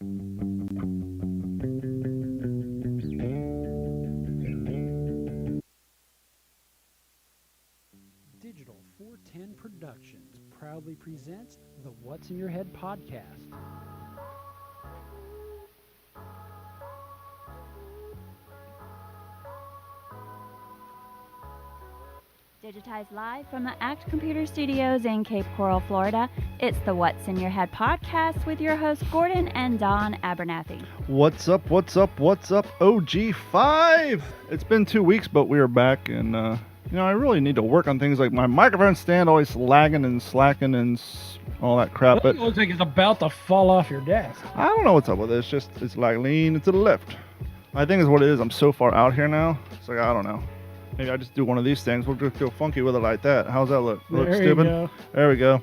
Digital 410 Productions proudly presents the What's in Your Head podcast. Digitized live from the ACT Computer Studios in Cape Coral, Florida, it's the What's in Your Head podcast with your hosts Gordon and Don Abernathy. What's up, OG5? It's been 2 weeks, but we are back, and, I really need to work on things like my microphone stand always lagging and slacking and all that crap, but It looks like it's about to fall off your desk. I don't know what's up with it. It's like leaning to the left. I think is what it is. I'm so far out here now. It's like, I don't know. Maybe I just do one of these things. We'll just go funky with it like that. How's that look? Look There stupid? you go. There we go.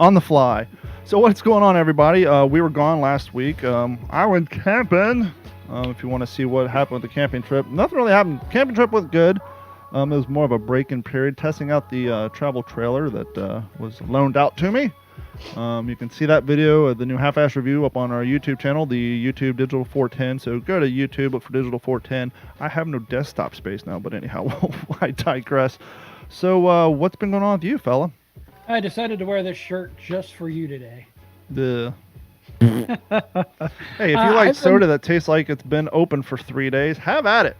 On the fly. So what's going on, everybody? We were gone last week. I went camping. If you want to see what happened with the camping trip. Nothing really happened. Camping trip was good. It was more of a break-in period. Testing out the travel trailer that was loaned out to me. You can see that video, the new half-ass review, up on our YouTube channel, the YouTube Digital 410. So go to YouTube, look for Digital 410. I have no desktop space now, but anyhow, I digress. So what's been going on with you, fella? I decided to wear this shirt just for you today. Hey, if you like soda that tastes like it's been open for 3 days, have at it.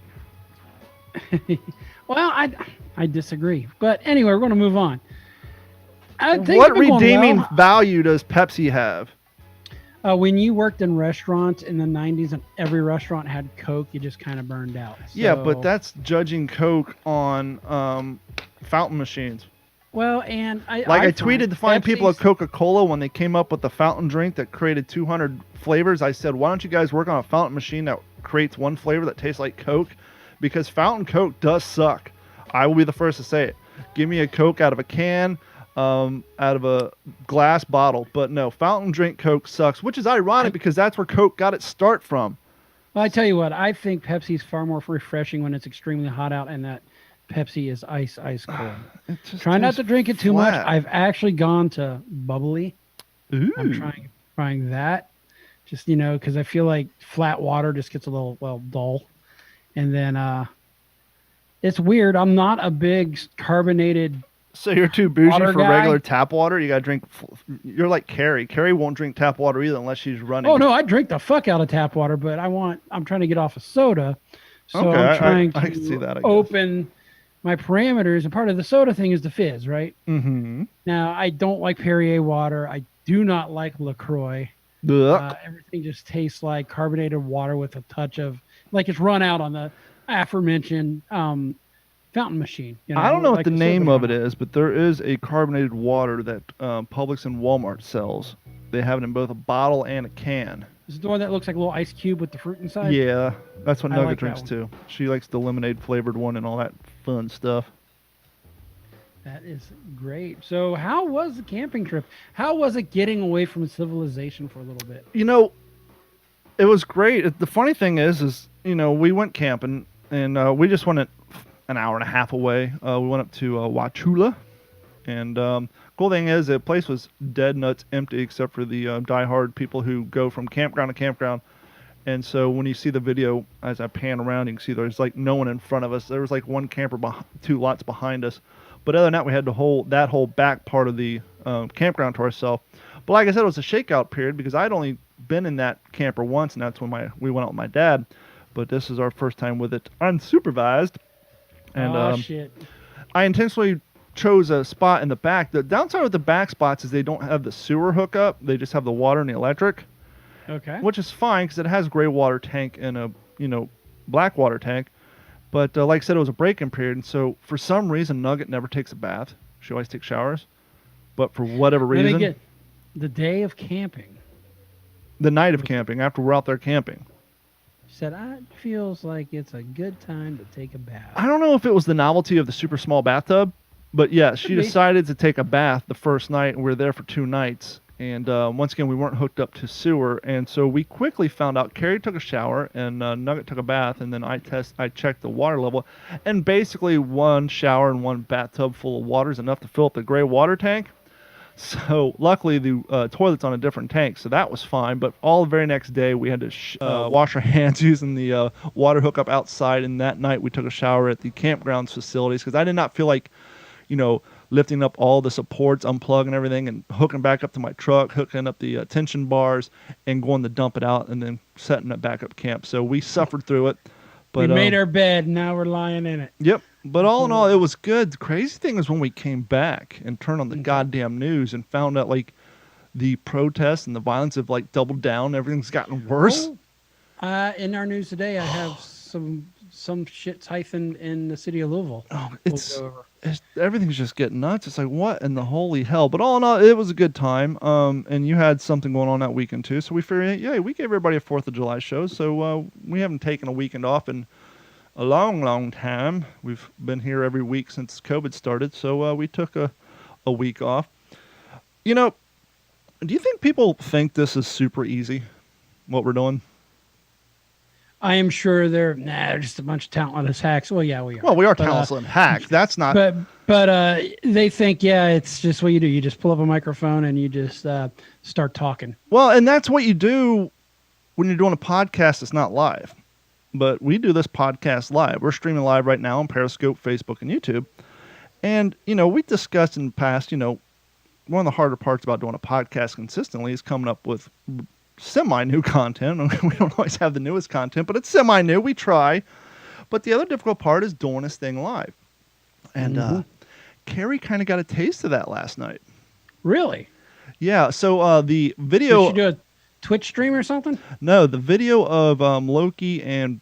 Well, I disagree. But anyway, we're going to move on. What redeeming value does Pepsi have? When you worked in restaurants in the 90s and every restaurant had Coke, you just kind of burned out. Yeah, but that's judging Coke on fountain machines. Well, and I tweeted to find people at Coca-Cola when they came up with the fountain drink that created 200 flavors. I said, why don't you guys work on a fountain machine that creates one flavor that tastes like Coke? Because fountain Coke does suck. I will be the first to say it. Give me a Coke out of a can, out of a glass bottle. But no, fountain drink Coke sucks, which is ironic because that's where Coke got its start from. Well, I tell you what, I think Pepsi's far more refreshing when it's extremely hot out and that Pepsi is ice cold. Try not to drink it too much. I've actually gone to bubbly. Ooh. I'm trying that. Just, because I feel like flat water just gets a little, dull. And then it's weird. I'm not a big carbonated. So you're too bougie for guy. Regular tap water? You got to drink. You're like Carrie. Carrie won't drink tap water either unless she's running. Oh, no, I drink the fuck out of tap water, but I'm trying to get off of soda. So okay, I'm trying I can see that, I guess. Open my parameters. And part of the soda thing is the fizz, right? Mm-hmm. Now, I don't like Perrier water. I do not like LaCroix. Everything just tastes like carbonated water with a touch of, like it's run out on the aforementioned fountain machine. I don't know like what the name of it is, but there is a carbonated water that Publix and Walmart sells. They have it in both a bottle and a can. Is it the one that looks like a little ice cube with the fruit inside? Yeah, that's what I Nugget like drinks that too. She likes the lemonade flavored one and all that fun stuff. That is great. So how was the camping trip? How was it getting away from civilization for a little bit? It was great. The funny thing is we went camping and we just went an hour and a half away. We went up to Wauchula, and cool thing is the place was dead nuts empty except for the diehard people who go from campground to campground. And so when you see the video, as I pan around, you can see there's like no one in front of us. There was like one camper 2 lots behind us. But other than that, we had that whole back part of the campground to ourselves. But like I said, it was a shakeout period because I'd only been in that camper once, and that's when we went out with my dad. But this is our first time with it unsupervised. And shit. I intentionally chose a spot in the back. The downside with the back spots is they don't have the sewer hookup. They just have the water and the electric. Okay. Which is fine because it has gray water tank and a black water tank. But like I said, it was a break-in period, and so for some reason, Nugget never takes a bath. She always takes showers. But for whatever reason... Let me get the day of camping. The night of camping, after we're out there camping. She said, it feels like it's a good time to take a bath. I don't know if it was the novelty of the super small bathtub, but yeah, she decided to take a bath the first night, and we were there for 2 nights. And once again, we weren't hooked up to sewer, and so we quickly found out Carrie took a shower and Nugget took a bath, and then I checked the water level, and basically 1 shower and 1 bathtub full of water is enough to fill up the gray water tank. So luckily the toilet's on a different tank, so that was fine. But all the very next day we had to wash our hands using the water hookup outside. And that night we took a shower at the campgrounds facilities because I did not feel like, lifting up all the supports, unplugging everything, and hooking back up to my truck, hooking up the tension bars, and going to dump it out, and then setting it back up camp. So we suffered through it. But we made our bed. Now we're lying in it. Yep. But all in all, it was good. The crazy thing was when we came back and turned on the goddamn news and found out like the protests and the violence have like doubled down. Everything's gotten worse. In our news today, I have some shit's hyphen in the city of Louisville. Oh, it's everything's just getting nuts. It's like, what in the holy hell? But all in all, it was a good time. And you had something going on that weekend too. So we figured, yeah, we gave everybody a 4th of July show. So we haven't taken a weekend off in a long, long time. We've been here every week since COVID started. So we took a week off. Do you think people think this is super easy, what we're doing? I am sure they're just a bunch of talentless hacks. Well, yeah, we are. Well, we are talentless hacks. That's not. But they think, it's just what you do. You just pull up a microphone and you just start talking. Well, and that's what you do when you're doing a podcast that's not live. But we do this podcast live. We're streaming live right now on Periscope, Facebook, and YouTube. And, we discussed in the past, one of the harder parts about doing a podcast consistently is coming up with semi-new content. We don't always have the newest content, but it's semi-new. We try. But the other difficult part is doing this thing live. And Carrie kind of got a taste of that last night. Really? Yeah. So the video... Did she do a Twitch stream or something? No, the video of Loki and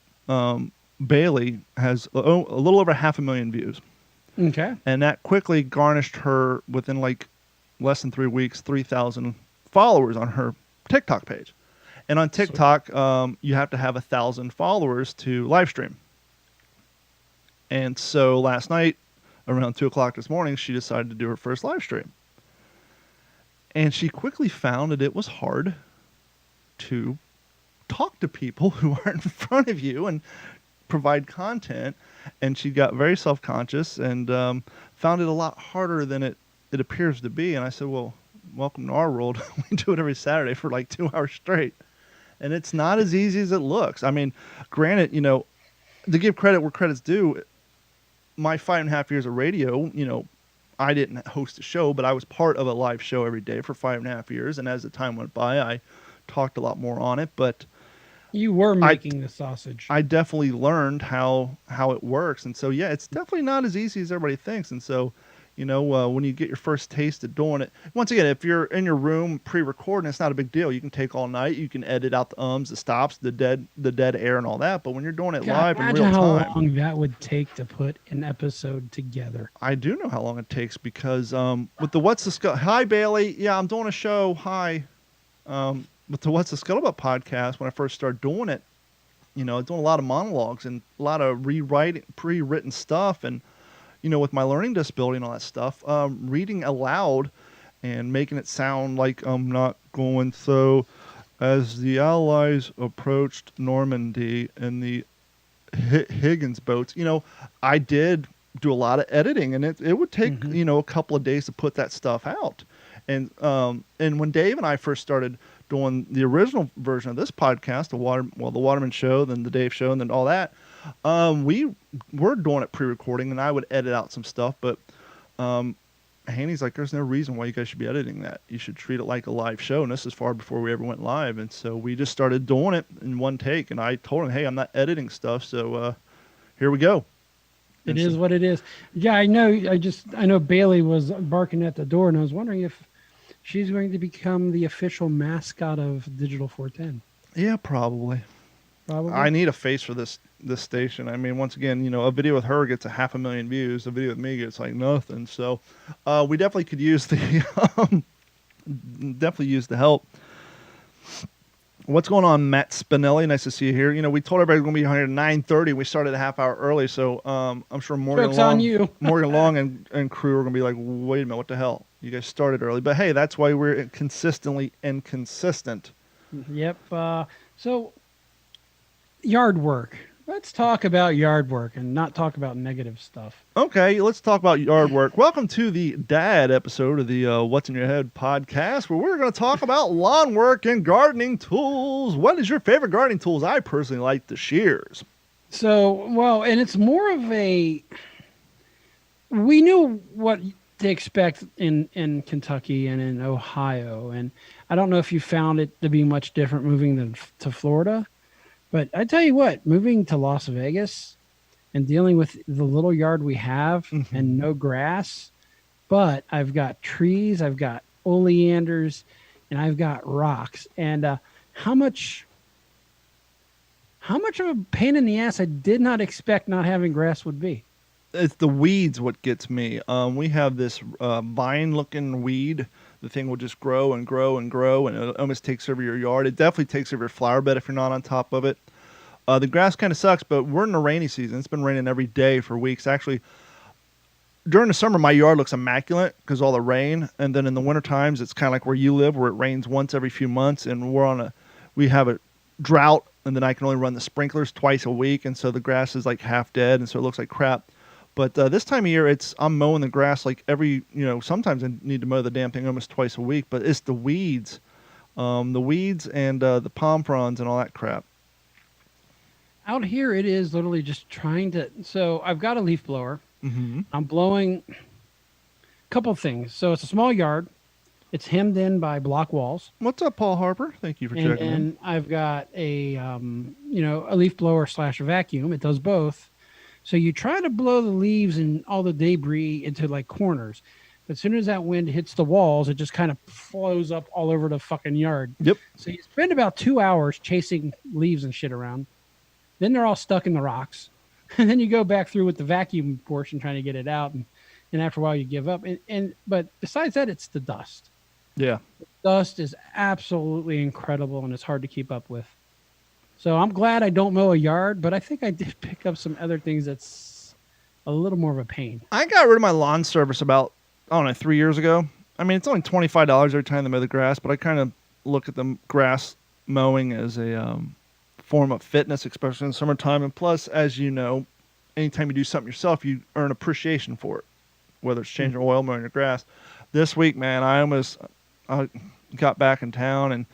Bailey has a little over 500,000 views. Okay. And that quickly garnished her, within like less than 3 weeks, 3,000 followers on her TikTok page. And on TikTok, you have to have 1,000 followers to live stream. And so last night, around 2 o'clock this morning, she decided to do her first live stream. And she quickly found that it was hard to talk to people who aren't in front of you and provide content. And she got very self-conscious and found it a lot harder than it appears to be. And I said, well, welcome to our world. We do it every Saturday for like 2 hours straight. And it's not as easy as it looks. I mean, granted, to give credit where credit's due, my 5.5 years of radio, I didn't host a show, but I was part of a live show every day for 5.5 years. And as the time went by, I talked a lot more on it. But you were making the sausage. I definitely learned how it works. And so, yeah, it's definitely not as easy as everybody thinks. And so, when you get your first taste of doing it, once again, if you're in your room pre-recording, it's not a big deal. You can take all night. You can edit out the ums, the stops, the dead air and all that. But when you're doing it live in real time. Imagine how long that would take to put an episode together. I do know how long it takes because with the What's the Skull... Hi, Bailey. Yeah, I'm doing a show. Hi. With the What's the Scuttlebutt podcast, when I first started doing it, doing a lot of monologues and a lot of pre-written stuff. And, with my learning disability and all that stuff, reading aloud and making it sound like I'm not going. So as the Allies approached Normandy and the Higgins boats, I did do a lot of editing, and it would take, a couple of days to put that stuff out. And when Dave and I first started doing the original version of this podcast, the Waterman Show, then the Dave Show, and then all that, we were doing it pre-recording, and I would edit out some stuff. But Haney's like, there's no reason why you guys should be editing that. You should treat it like a live show. And this is far before we ever went live. And so we just started doing it in one take. And I told him, hey, I'm not editing stuff. So here we go. It is what it is. Yeah, I know. I know Bailey was barking at the door, and I was wondering if she's going to become the official mascot of Digital 410. Yeah, probably. I need a face for this station. I mean, once again, a video with her gets 500,000 views. A video with me gets like nothing. So we definitely could use the help. What's going on, Matt Spinelli? Nice to see you here. We told everybody we're going to be here at 9:30. We started a half hour early, so I'm sure Morgan Long and crew are going to be like, wait a minute, what the hell? You guys started early. But hey, that's why we're consistently inconsistent. Yep. So yard work. Let's talk about yard work and not talk about negative stuff. Okay, let's talk about yard work. Welcome to the Dad episode of the What's in Your Head podcast, where we're going to talk about lawn work and gardening tools. What is your favorite gardening tools? I personally like the shears. So, well, and it's more of a. We knew what to expect in Kentucky and in Ohio, and I don't know if you found it to be much different moving to Florida, but I tell you what, moving to Las Vegas and dealing with the little yard we have and no grass, but I've got trees, I've got oleanders, and I've got rocks, and how much of a pain in the ass I did not expect not having grass would be. It's the weeds what gets me. We have this vine-looking weed. The thing will just grow and grow and grow, and it almost takes over your yard. It definitely takes over your flower bed if you're not on top of it. The grass kind of sucks, but we're in the rainy season. It's been raining every day for weeks. Actually, during the summer, my yard looks immaculate because all the rain, and then in the winter times, it's kind of like where you live, where it rains once every few months, and we have a drought, and then I can only run the sprinklers twice a week, and so the grass is like half dead, and so it looks like crap. But this time of year, I'm mowing the grass like sometimes I need to mow the damn thing almost twice a week, but it's the weeds and the palm fronds and all that crap. Out here, it is literally just trying to. So I've got a leaf blower. Mm-hmm. I'm blowing a couple of things. So it's a small yard. It's hemmed in by block walls. What's up, Paul Harper? Thank you for checking in. And I've got a leaf blower / vacuum. It does both. So you try to blow the leaves and all the debris into like corners. But as soon as that wind hits the walls, it just kind of flows up all over the fucking yard. Yep. So you spend about 2 hours chasing leaves and shit around. Then they're all stuck in the rocks. And then you go back through with the vacuum portion trying to get it out. And after a while you give up. But besides that, it's the dust. Yeah. The dust is absolutely incredible and it's hard to keep up with. So I'm glad I don't mow a yard, but I think I did pick up some other things that's a little more of a pain. I got rid of my lawn service about, 3 years ago. I mean, it's only $25 every time they mow the grass, but I kind of look at the grass mowing as a form of fitness, especially in the summertime. And plus, as you know, anytime you do something yourself, you earn appreciation for it, whether it's changing oil, mowing your grass. This week, man, I got back in town and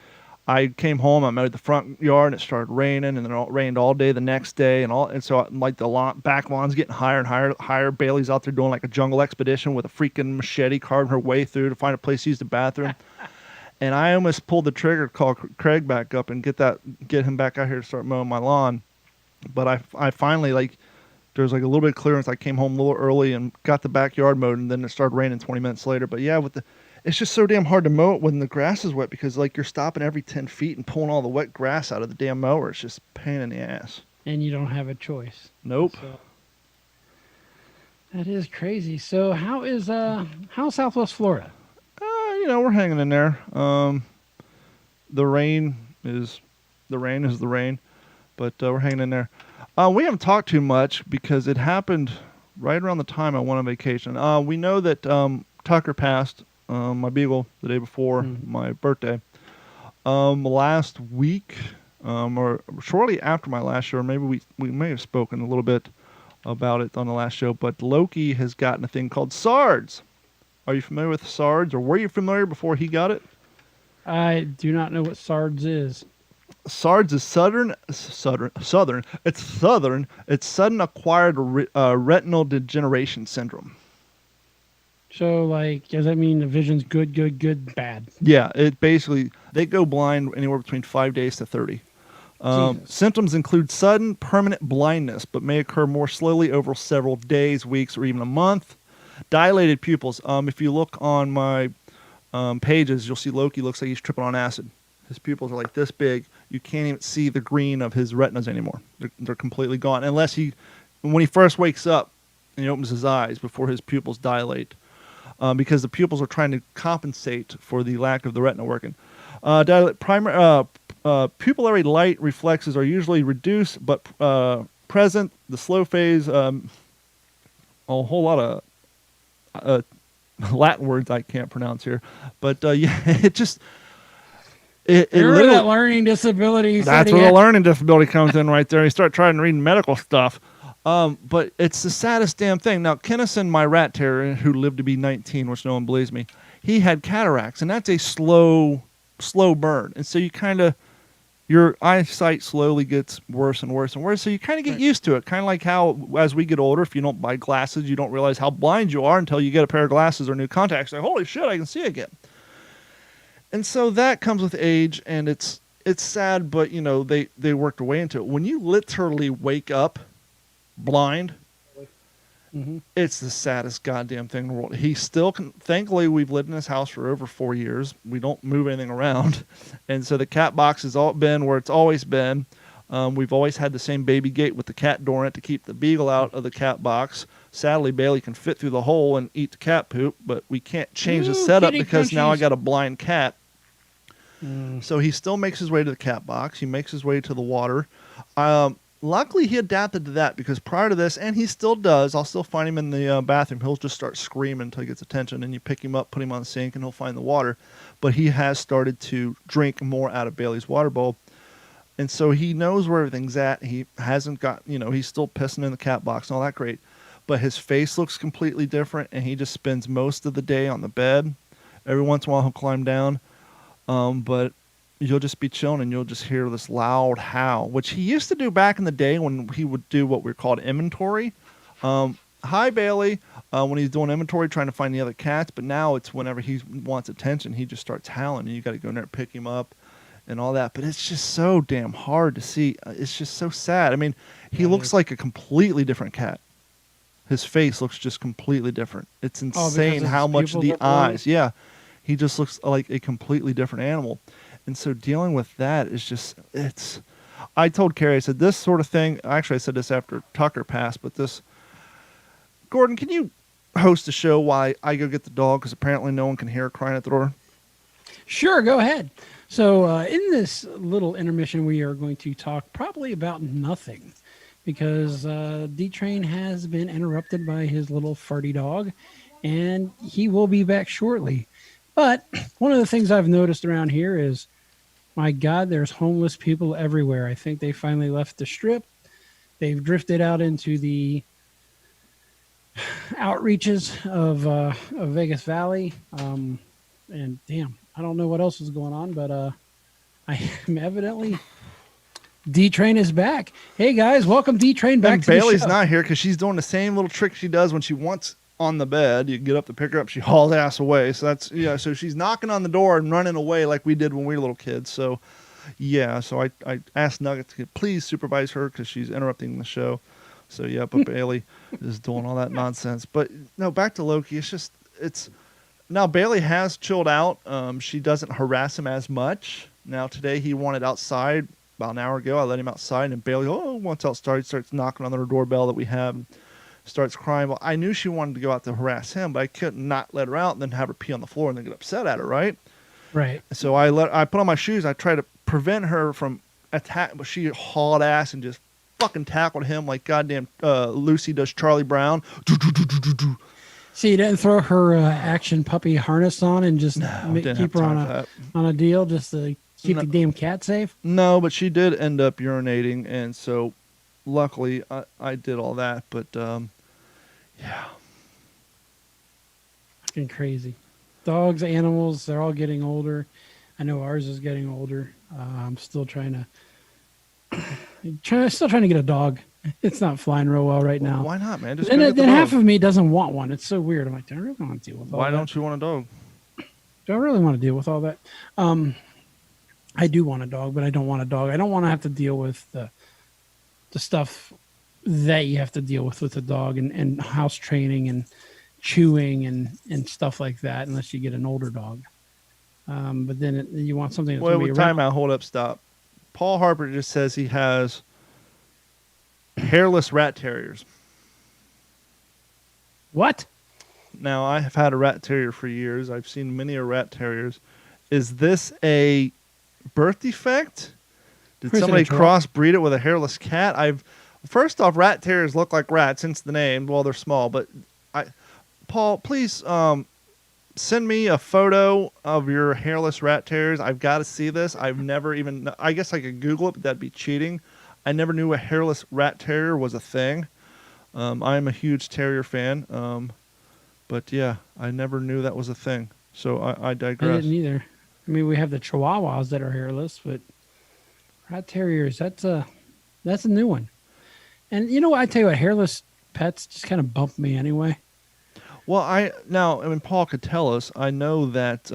I came home. I mowed the front yard, and it started raining, and then it rained all day the next day, and so like the back lawn's getting higher and higher. Bailey's out there doing like a jungle expedition with a freaking machete, carving her way through to find a place to use the bathroom. And I almost pulled the trigger to call Craig back up and get him back out here to start mowing my lawn. But I finally, like, there was like a little bit of clearance. I came home a little early and got the backyard mowed, and then it started raining 20 minutes later. But yeah, it's just so damn hard to mow it when the grass is wet because, like, you're stopping every 10 feet and pulling all the wet grass out of the damn mower. It's just a pain in the ass. And you don't have a choice. Nope. So, that is crazy. So how's Southwest Florida? We're hanging in there. The rain is the rain, but we're hanging in there. We haven't talked too much because it happened right around the time I went on vacation. We know that Tucker passed. My beagle the day before my birthday. Last week, or shortly after my last show, or maybe we may have spoken a little bit about it on the last show, but Loki has gotten a thing called SARS. Are you familiar with SARS, or were you familiar before he got it? I do not know what SARS is. SARS is southern. It's southern. It's sudden acquired retinal degeneration syndrome. So, like, does that mean the vision's good, bad? Yeah, it basically, they go blind anywhere between 5 days to 30. Symptoms include sudden, permanent blindness, but may occur more slowly over several days, weeks, or even a month. Dilated pupils. If you look on my pages, you'll see Loki looks like he's tripping on acid. His pupils are like this big. You can't even see the green of his retinas anymore. They're completely gone. Unless when he first wakes up and he opens his eyes before his pupils dilate. Because the pupils are trying to compensate for the lack of the retina working. Pupillary light reflexes are usually reduced, but present. The slow phase, a whole lot of Latin words I can't pronounce here. But yeah, it's It Remember literally, that learning disability? that's where the learning disability comes in right there. You start trying to read medical stuff. But it's the saddest damn thing. Now, Kennison, my rat terrier, who lived to be 19, which no one believes me, he had cataracts, and that's a slow burn. And so you kind of, your eyesight slowly gets worse and worse and worse. So you kind of get used to it. Kind of like how, as we get older, if you don't buy glasses, you don't realize how blind you are until you get a pair of glasses or new contacts. Like, holy shit, I can see again. And so that comes with age, and it's sad, but you know they worked their way into it. When you literally wake up blind, it's the saddest goddamn thing in the world. He still can. Thankfully, we've lived in this house for over 4 years. We don't move anything around, and so the cat box has all been where it's always been. We've always had the same baby gate with the cat door in it to keep the beagle out of the cat box. Sadly, Bailey can fit through the hole and eat the cat poop, but we can't change the setup because now I got a blind cat. So he still makes his way to the cat box. He makes his way to the water. Luckily, he adapted to that because prior to this, and he still does, I'll still find him in the bathroom. He'll just start screaming until he gets attention, and you pick him up, put him on the sink, and he'll find the water. But he has started to drink more out of Bailey's water bowl. And so he knows where everything's at. He hasn't got, he's still pissing in the cat box and all that great. But his face looks completely different, and he just spends most of the day on the bed. Every once in a while, he'll climb down. But you'll just be chilling and you'll just hear this loud howl, which he used to do back in the day when he would do what we called inventory. Hi, Bailey, when he's doing inventory, trying to find the other cats. But now it's whenever he wants attention, he just starts howling, and you got to go in there and pick him up and all that. But it's just so damn hard to see. It's just so sad. I mean, he looks like a completely different cat. His face looks just completely different. It's insane how much the eyes. Yeah. He just looks like a completely different animal. And so dealing with that is just, I told Carrie, I said, this sort of thing, actually I said this after Tucker passed, but this, Gordon, can you host a show while I go get the dog? Because apparently no one can hear her crying at the door. Sure, go ahead. So in this little intermission, we are going to talk probably about nothing because D-Train has been interrupted by his little farty dog, and he will be back shortly. But one of the things I've noticed around here is, my God, there's homeless people everywhere. I think they finally left the strip. They've drifted out into the outreaches of Vegas Valley. And damn, I don't know what else is going on, but I am evidently... D-Train is back. Hey, guys, welcome D-Train back and to the show. Bailey's not here because she's doing the same little trick she does when she wants... on the bed, you get up to pick her up, she hauls ass away. So that's, so she's knocking on the door and running away like we did when we were little kids. So so I asked Nugget to please supervise her because she's interrupting the show. So but Bailey is doing all that nonsense. But no, back to Loki. Now Bailey has chilled out. She doesn't harass him as much. Now today he wanted outside about an hour ago. I let him outside, and Bailey, wants outside, starts knocking on the doorbell that we have. Starts crying. Well, I knew she wanted to go out to harass him, but I couldn't not let her out and then have her pee on the floor and then get upset at her, right? Right. So I put on my shoes. I tried to prevent her from attack, but she hauled ass and just fucking tackled him like goddamn Lucy does Charlie Brown. See, you didn't throw her action puppy harness on and just keep her on a deal just to keep the damn cat safe? No, but she did end up urinating, and so luckily I did all that, but yeah. Fucking crazy. Dogs, animals, they're all getting older. I know ours is getting older. I'm still trying to get a dog. It's not flying real well right now. Why not, man? Then half of me doesn't want one. It's so weird. I'm like, do I really want to deal with all that? Why don't you want a dog? Do I really want to deal with all that? I do want a dog, but I don't want a dog. I don't want to have to deal with the stuff that you have to deal with a dog and house training and chewing and stuff like that, unless you get an older dog. But then you want something that's going to be time out, hold up, stop. Paul Harper just says he has hairless rat terriers. What? Now, I have had a rat terrier for years. I've seen many rat terriers. Is this a birth defect? Did somebody crossbreed it with a hairless cat? First off, rat terriers look like rats, hence the name. Well, they're small, but Paul, please send me a photo of your hairless rat terriers. I've got to see this. I've never even. I guess I could Google it, but that'd be cheating. I never knew a hairless rat terrier was a thing. I'm a huge terrier fan. But yeah, I never knew that was a thing. So I digress. I didn't either. I mean, we have the Chihuahuas that are hairless, but rat terriers, that's a new one. And you know what? I tell you what, hairless pets just kind of bump me anyway. Well, I mean, Paul could tell us. I know that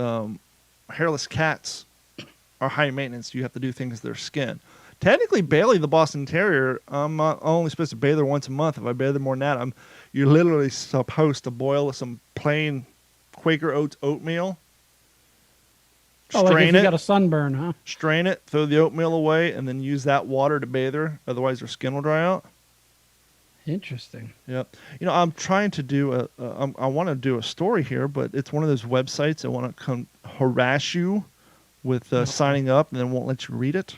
hairless cats are high maintenance. You have to do things to their skin. Technically, Bailey, the Boston Terrier, I'm only supposed to bathe her once a month. If I bathe her more than that, you're literally supposed to boil some plain Quaker Oats oatmeal. Oh, like if you got a sunburn, huh? Strain it, throw the oatmeal away, and then use that water to bathe her. Otherwise, her skin will dry out. Interesting. Yep. You know, I'm trying to do I want to do a story here, but it's one of those websites that want to come harass you with signing up and then won't let you read it.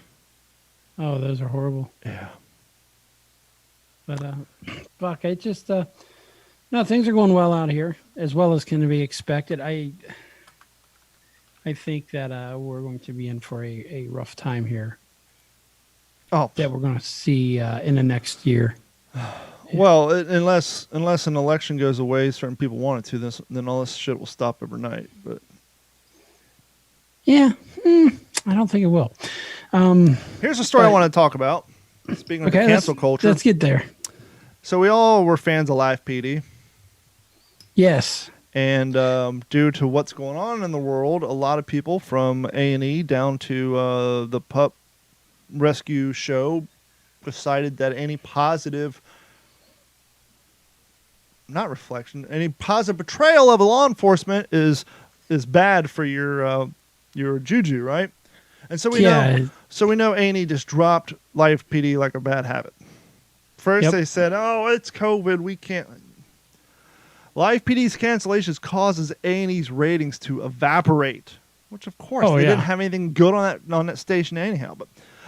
Oh, those are horrible. Yeah. But fuck, it just no, things are going well out here, as well as can be expected. I think that we're going to be in for a rough time here. Oh, that we're going to see in the next year. Well, unless an election goes away, certain people want it to, then all this shit will stop overnight. But yeah, I don't think it will. Here's a story I want to talk about. Speaking of cancel culture, let's get there. So we all were fans of Live PD. Yes. And due to what's going on in the world, a lot of people from A&E down to the pup rescue show decided that any positive, not reflection, any positive portrayal of law enforcement is bad for your juju, right? And so we know A&E just dropped Live PD like a bad habit. First they said, "Oh, it's COVID, we can't." Live PD's cancellations causes A&E's ratings to evaporate, which of course they didn't have anything good on that station anyhow. But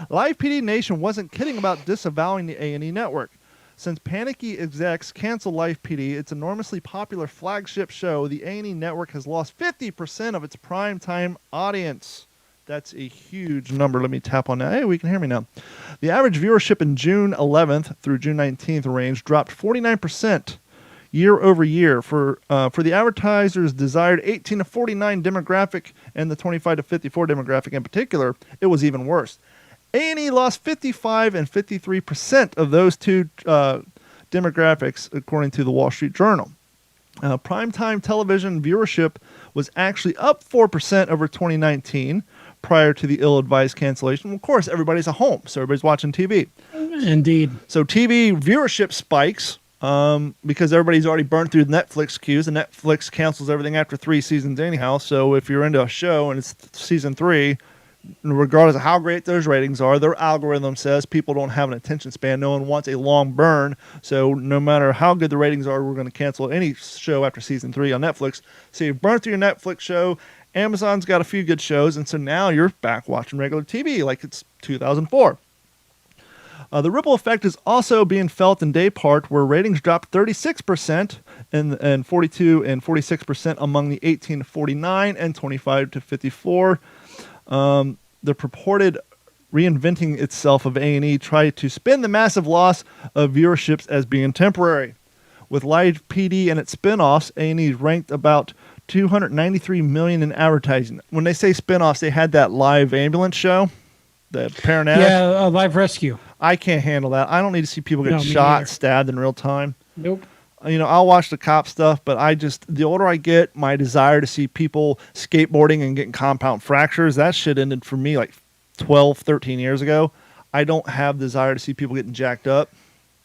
Live PD Nation wasn't kidding about disavowing the A&E network. Since panicky execs canceled Live PD, its enormously popular flagship show, the A&E network has lost 50% of its primetime audience. That's a huge number. Let me tap on that. Hey, we can hear me now. The average viewership in June 11th through June 19th range dropped 49%. Year over year for the advertisers' desired 18 to 49 demographic and the 25 to 54 demographic in particular, it was even worse. A&E lost 55 and 53% of those two demographics, according to the Wall Street Journal. Primetime television viewership was actually up 4% over 2019 prior to the ill-advised cancellation. Well, of course, everybody's at home, so everybody's watching TV. Indeed. So TV viewership spikes. Because everybody's already burned through the Netflix queues, and Netflix cancels everything after 3 seasons anyhow. So if you're into a show and it's season 3, regardless of how great those ratings are, their algorithm says people don't have an attention span. No one wants a long burn. So no matter how good the ratings are, we're going to cancel any show after season 3 on Netflix. So you've burned through your Netflix show. Amazon's got a few good shows, and so now you're back watching regular TV like it's 2004. The ripple effect is also being felt in day part, where ratings dropped 36% and 42 and 46% among the 18 to 49 and 25 to 54. The purported reinventing itself of A&E tried to spin the massive loss of viewerships as being temporary. With Live PD and its spin-offs, A&E ranked about $293 million in advertising. When they say spin-offs, they had that live ambulance show, the paramedic. Yeah, Live Rescue. I can't handle that. I don't need to see people get shot, stabbed in real time. Nope. You know, I'll watch the cop stuff, but the older I get, my desire to see people skateboarding and getting compound fractures, that shit ended for me like 12, 13 years ago. I don't have the desire to see people getting jacked up.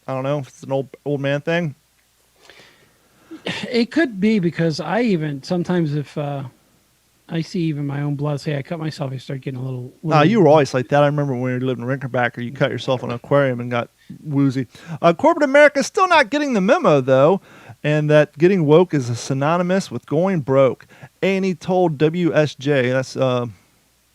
I don't know if it's an old man thing. It could be, because I even sometimes, if I see even my own blood, say I cut myself, I start getting a little. You were always like that. I remember when you lived in Rinkerbacker, you cut yourself in an aquarium and got woozy. Corporate America is still not getting the memo, though, and that getting woke is synonymous with going broke. A&E told WSJ, that's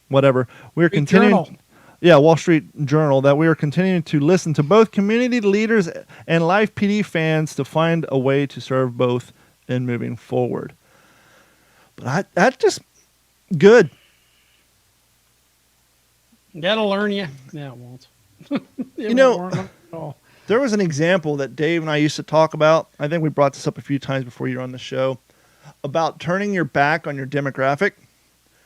whatever. We're continuing. Yeah, Wall Street Journal, that we are continuing to listen to both community leaders and Live PD fans to find a way to serve both in moving forward. But that's just good. That'll learn you. No, it won't. You know, won't learn at all. There was an example that Dave and I used to talk about. I think we brought this up a few times before you were on the show about turning your back on your demographic.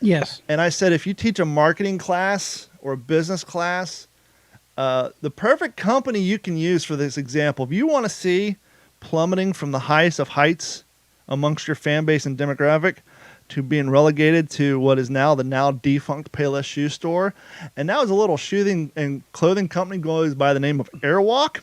Yes. And I said, if you teach a marketing class or a business class, the perfect company you can use for this example, if you want to see plummeting from the highest of heights amongst your fan base and demographic to being relegated to what is now the now defunct Payless Shoe Store, and now is a little shoe and clothing company goes by the name of Airwalk.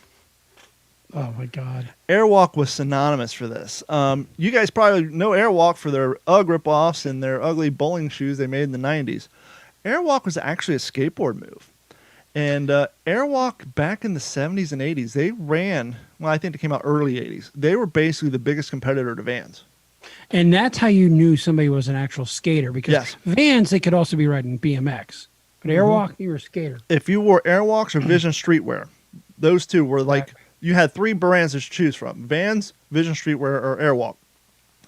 Oh my God. Airwalk was synonymous for this. You guys probably know Airwalk for their UGG ripoffs and their ugly bowling shoes they made in the 90s. Airwalk was actually a skateboard move. And Airwalk back in the 70s and 80s, they ran, well, I think they came out early 80s. They were basically the biggest competitor to Vans. And that's how you knew somebody was an actual skater, because Yes. Vans, they could also be riding BMX. But Airwalk, you were a skater. If you wore Airwalks or Vision Streetwear, those two were like, you had three brands to choose from: Vans, Vision Streetwear, or Airwalk.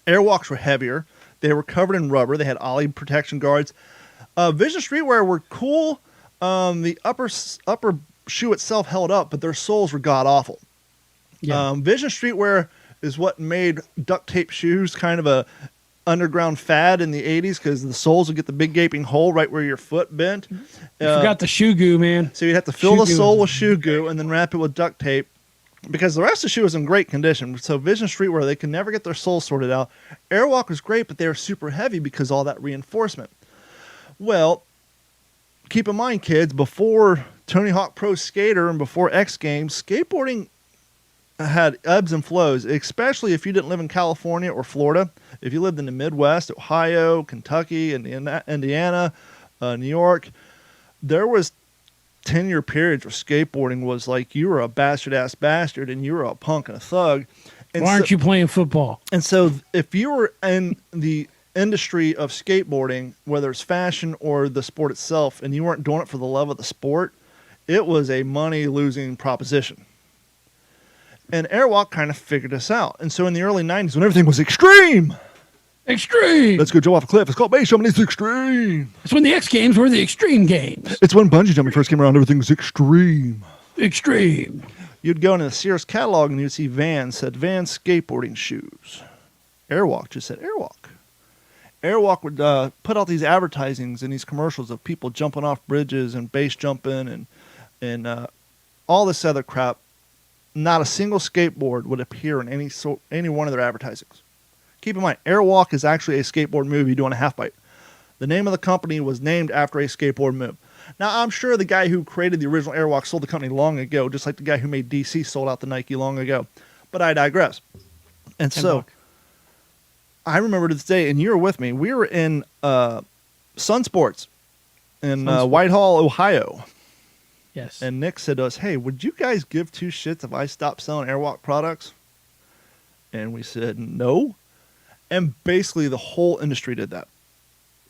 Airwalks were heavier. They were covered in rubber. They had ollie protection guards. Vision Streetwear were cool. The upper shoe itself held up, but their soles were god awful. Yeah. Vision Streetwear is what made duct tape shoes kind of a underground fad in the 80s, because the soles would get the big gaping hole right where your foot bent. You forgot the shoe goo, man. So you'd have to fill the Shoe goo. sole with shoe goo and then wrap it with duct tape, because the rest of the shoe was in great condition. So Vision Streetwear, they could never get their soles sorted out. Airwalk was great, but they were super heavy because all that reinforcement. Well, keep in mind, kids, before Tony Hawk Pro Skater and before X Games, skateboarding had ebbs and flows, especially if you didn't live in California or Florida. If you lived in the Midwest, Ohio, Kentucky, Indiana, New York, there was 10-year periods where skateboarding was like you were a bastard-ass bastard and you were a punk and a thug. And Why aren't you playing football? And so if you were in the industry of skateboarding, whether it's fashion or the sport itself, and you weren't doing it for the love of the sport, it was a money-losing proposition. And Airwalk kind of figured this out. And so in the early 90s, when everything was extreme, Extreme. let's go jump off a cliff. It's called base jumping. It's extreme. That's when the X Games were the extreme games. It's when bungee jumping first came around. Everything was extreme. Extreme. You'd go into the Sears catalog and you'd see Vans said Vans skateboarding shoes. Airwalk just said Airwalk. Airwalk would put out these advertisings and these commercials of people jumping off bridges and base jumping and all this other crap. Not a single skateboard would appear in any one of their advertisings. Keep in mind, Airwalk is actually a skateboard movie doing a half bite. The name of the company was named after a skateboard move. Now, I'm sure the guy who created the original Airwalk sold the company long ago, just like the guy who made DC sold out to Nike long ago. But I digress. And so, I remember to this day, and you were with me, we were in Sun Sports in Whitehall, Ohio. Yes. And Nick said to us, hey, would you guys give two shits if I stopped selling Airwalk products? And we said, no. And basically the whole industry did that.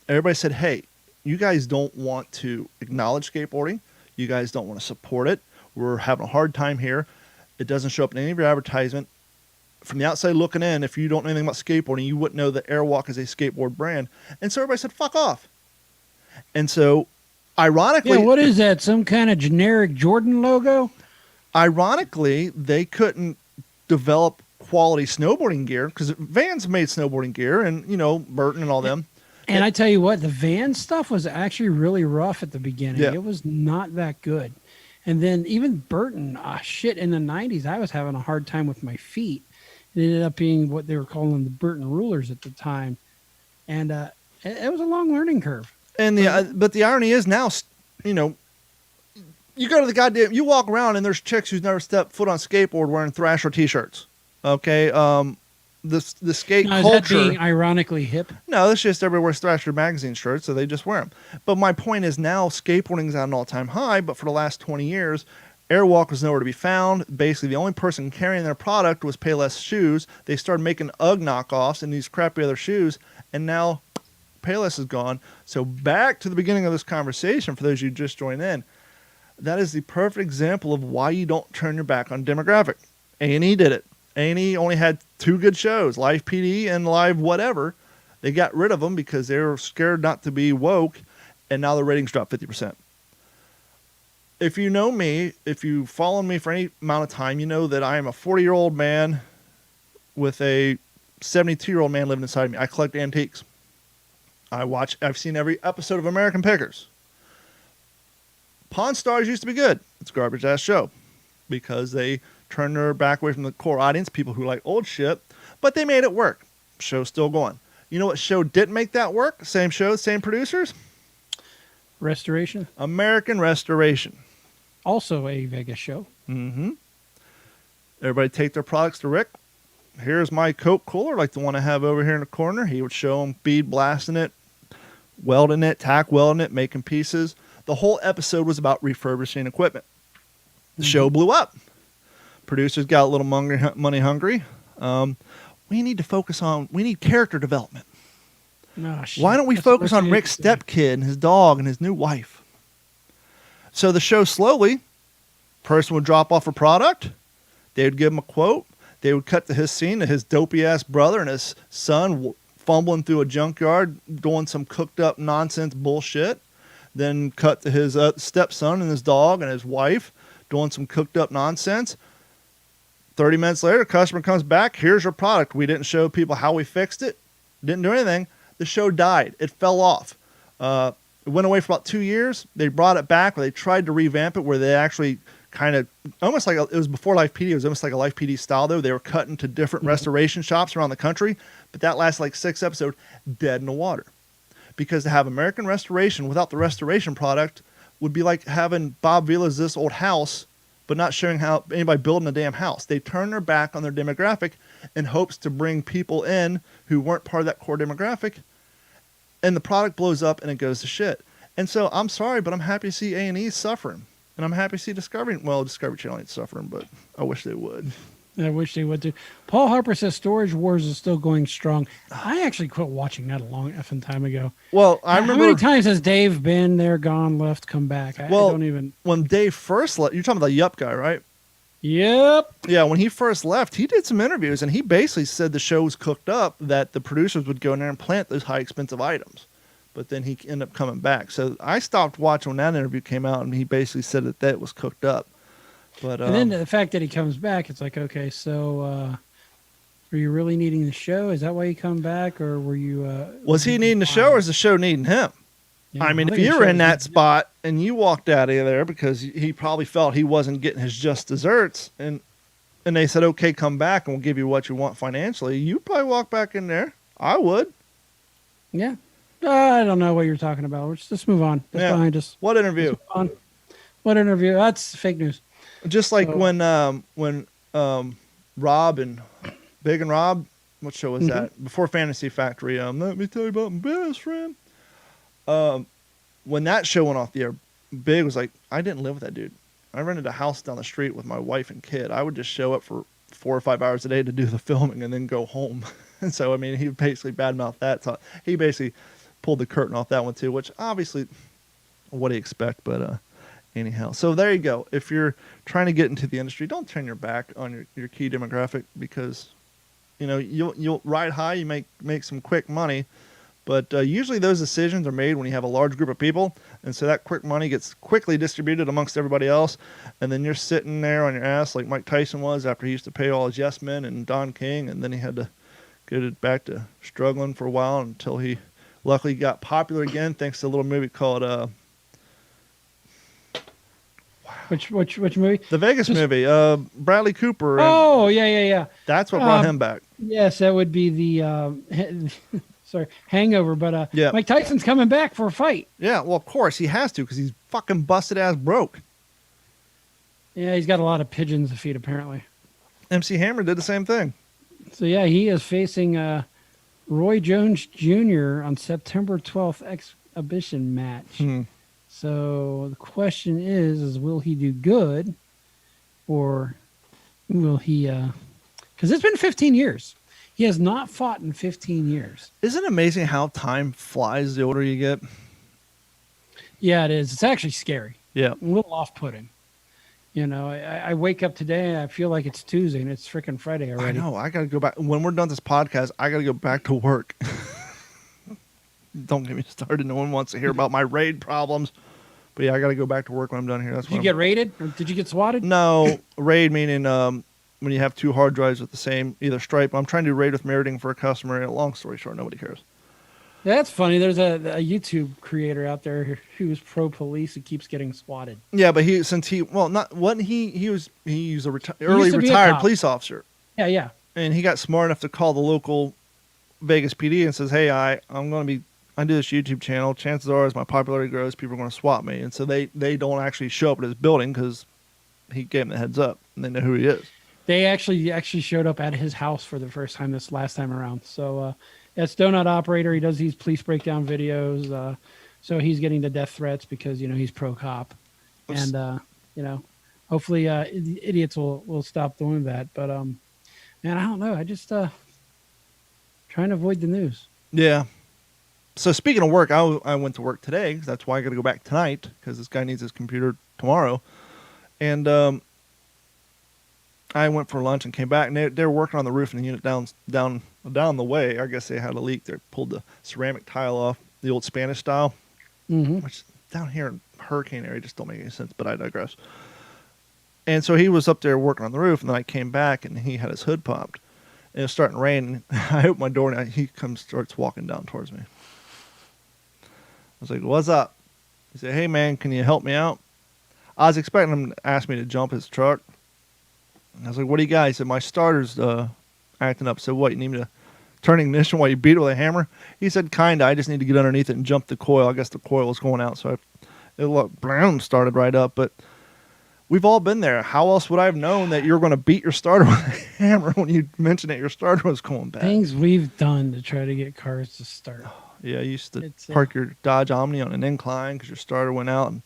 Everybody said, hey, you guys don't want to acknowledge skateboarding. You guys don't want to support it. We're having a hard time here. It doesn't show up in any of your advertisement. From the outside looking in, if you don't know anything about skateboarding, you wouldn't know that Airwalk is a skateboard brand. And so everybody said, fuck off. And so, ironically... Yeah, what is that? Some kind of generic Jordan logo? Ironically, they couldn't develop quality snowboarding gear because Vans made snowboarding gear and, you know, Burton and all them. And I tell you what, the Vans stuff was actually really rough at the beginning. Yeah. It was not that good. And then even Burton, in the 90s, I was having a hard time with my feet. It ended up being what they were calling the Burton rulers at the time. And it was a long learning curve. And but the irony is now, you know, you go to you walk around and there's chicks who's never stepped foot on skateboard wearing Thrasher t-shirts. Okay. The skate now, culture. Is that being ironically hip? No, it's just everybody wears Thrasher magazine shirts, so they just wear them. But my point is now skateboarding's at an all-time high, but for the last 20 years, Airwalk was nowhere to be found. Basically, the only person carrying their product was Payless Shoes. They started making UGG knockoffs and these crappy other shoes, and now Payless is gone. So back to the beginning of this conversation, for those of you who just joined in, that is the perfect example of why you don't turn your back on demographic. A&E did it. A&E only had two good shows, Live PD and Live whatever, They got rid of them because they were scared not to be woke, and now the ratings dropped 50%. If you know me, if you follow me for any amount of time, you know that I am a 40-year-old man with a 72-year-old man living inside me. I collect antiques. I've seen every episode of American Pickers. Pawn Stars used to be good. It's a garbage ass show because they turned their back away from the core audience, people who like old shit, but they made it work. Show's still going. You know what show didn't make that work? Same show, same producers? Restoration. American Restoration. Also a Vegas show. Mm-hmm. Everybody take their products to Rick. Here's my Coke cooler, like the one I have over here in the corner. He would show them bead blasting it, welding it, tack welding it, making pieces. The whole episode was about refurbishing equipment. The show blew up. Producers got a little money hungry. We need to focus on, we need character development. Oh, shit. Why don't we That's focus what on you Rick's need to do. stepkid and his dog and his new wife? So the show slowly, person would drop off a product. They would give him a quote. They would cut to his scene of his dopey-ass brother and his son fumbling through a junkyard, doing some cooked-up nonsense bullshit. Then cut to his stepson and his dog and his wife doing some cooked-up nonsense. 30 minutes later, customer comes back. Here's your product. We didn't show people how we fixed it. Didn't do anything. The show died. It fell off. It went away for about 2 years. They brought it back, where they tried to revamp it, where they actually kind of almost like it was before Life PD. It was almost like a Life PD style, though. They were cutting to different restoration shops around the country, but that lasted like 6 episodes, dead in the water. Because to have American Restoration without the restoration product would be like having Bob Vila's This Old House, but not showing how anybody building a damn house. They turned their back on their demographic in hopes to bring people in who weren't part of that core demographic, and the product blows up and it goes to shit. And so I'm sorry, but I'm happy to see A&E suffering. And I'm happy to see Discovery Channel ain't suffering, but I wish they would. I wish they would too. Paul Harper says Storage Wars is still going strong. I actually quit watching that a long effing time ago. Well, I remember. How many times has Dave been there, gone, left, come back? I don't even. When Dave first left, you're talking about the Yup guy, right? Yep. Yeah, when he first left, he did some interviews, and he basically said the show was cooked up, that the producers would go in there and plant those high expensive items. But then he ended up coming back. So I stopped watching when that interview came out, and he basically said that was cooked up. But And then the fact that he comes back, it's like, okay, so were you really needing the show? Is that why you come back, or were you? Was he needing the show, or is the show needing him? Yeah, I mean, if think you the were show in that is- spot and you walked out of there because he probably felt he wasn't getting his just desserts, and they said, okay, come back and we'll give you what you want financially, you'd probably walk back in there. I would. Yeah. I don't know what you're talking about. Let's just move on. It's Yeah. behind us. What interview? Let's move on. What interview? That's fake news. Just like So- when Rob and Big and Rob, what show was that? Before Fantasy Factory. Let me tell you about my best friend. When that show went off the air, Big was like, I didn't live with that dude. I rented a house down the street with my wife and kid. I would just show up for 4 or 5 hours a day to do the filming and then go home. And so, I mean, he basically badmouthed that. So he basically pulled the curtain off that one too, which obviously, what do you expect? But anyhow, so there you go. If you're trying to get into the industry, don't turn your back on your key demographic, because you'll ride high, you make some quick money, but usually those decisions are made when you have a large group of people, and so that quick money gets quickly distributed amongst everybody else, and then you're sitting there on your ass like Mike Tyson was after he used to pay all his yes men and Don King, and then he had to get it back to struggling for a while until he luckily got popular again thanks to a little movie called Which movie? the Vegas movie, Bradley Cooper. And Oh, yeah. that's what brought him back. Yes, that would be the sorry, Hangover. But Yeah. Mike Tyson's coming back for a fight. Yeah, well, of course he has to, because he's fucking busted ass broke. Yeah, he's got a lot of pigeons to feed apparently. MC Hammer did the same thing. So yeah, he is facing Roy Jones Jr. on September 12th exhibition match. So the question is will he do good, or will he? Because it's been 15 years. He has not fought in 15 years. Isn't it amazing how time flies the older you get? Yeah, it is. It's actually scary. Yeah. A little off-putting. I wake up today and I feel like it's Tuesday and it's freaking Friday already. I know. I got to go back. When we're done this podcast, I got to go back to work. Don't get me started. No one wants to hear about my RAID problems. But yeah, I got to go back to work when I'm done here. Did you get raided? Or did you get swatted? No, RAID meaning when you have 2 hard drives with the same either stripe. I'm trying to do RAID with Meriting for a customer. Long story short, nobody cares. Yeah, that's funny. There's a YouTube creator out there who's pro police who keeps getting swatted. Yeah, but he was a retired police officer. Yeah. And he got smart enough to call the local Vegas PD and says, "Hey, I do this YouTube channel. Chances are, as my popularity grows, people are going to swat me." And so they don't actually show up at his building because he gave them the heads up and they know who he is. They actually showed up at his house for the first time this last time around. So it's Donut Operator. He does these police breakdown videos. So he's getting the death threats because he's pro cop, and hopefully idiots will stop doing that. But man, I don't know. I just trying to avoid the news. Yeah. So speaking of work, I went to work today. That's why I got to go back tonight because this guy needs his computer tomorrow. And I went for lunch and came back, and they're working on the roof in the unit down the way. I guess they had a leak. They pulled the ceramic tile off, the old Spanish style, which down here in hurricane area just don't make any sense, but I digress. And so he was up there working on the roof, and then I came back, and he had his hood popped. And it was starting to rain, and I opened my door, and he starts walking down towards me. I was like, "What's up?" He said, "Hey, man, can you help me out?" I was expecting him to ask me to jump his truck. And I was like, "What do you got?" He said, "My starter's acting up." So what, you need me to turn the ignition while you beat it with a hammer? He said, "Kinda. I just need to get underneath it and jump the coil." I guess the coil was going out, so it started right up. But we've all been there. How else would I have known that you're going to beat your starter with a hammer when you mentioned that your starter was going bad? Things we've done to try to get cars to start. Yeah, you used to park your Dodge Omni on an incline because your starter went out. And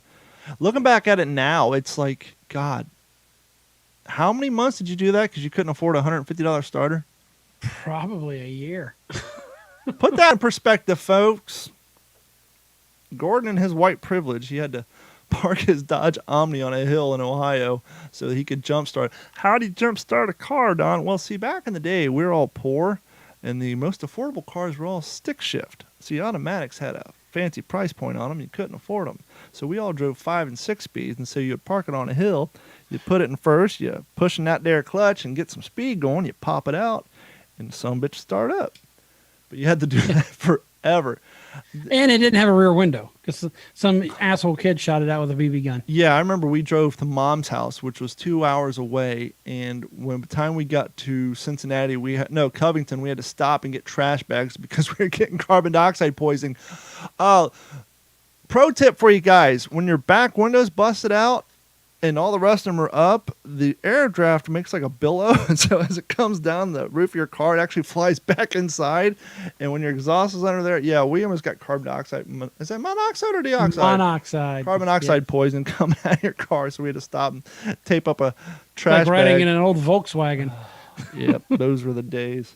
looking back at it now, it's like, God, how many months did you do that because you couldn't afford a $150 starter? Probably a year. Put that in perspective, folks. Gordon and his white privilege, he had to park his Dodge Omni on a hill in Ohio so that he could jumpstart. How do you jumpstart a car, Don? Well, see, back in the day, we were all poor, and the most affordable cars were all stick shift. See, automatics had a fancy price point on them. You couldn't afford them. So we all drove 5 and 6 speeds, and so you'd park it on a hill. You put it in first, you pushing that there clutch and get some speed going. You pop it out, and some bitch start up. But you had to do that forever. And it didn't have a rear window because some asshole kid shot it out with a BB gun. Yeah, I remember we drove to Mom's house, which was 2 hours away. And by the time we got to Cincinnati, Covington, we had to stop and get trash bags because we were getting carbon dioxide poisoning. Pro tip for you guys, when your back window's busted out and all the rest of them are up, the air draft makes like a billow. And so as it comes down the roof of your car, it actually flies back inside. And when your exhaust is under there, yeah, we almost got carbon dioxide. Is that monoxide or dioxide? Monoxide. Carbon dioxide poison coming out of your car. So we had to stop and tape up a trash like riding bag. in an old Volkswagen. Yep, those were the days.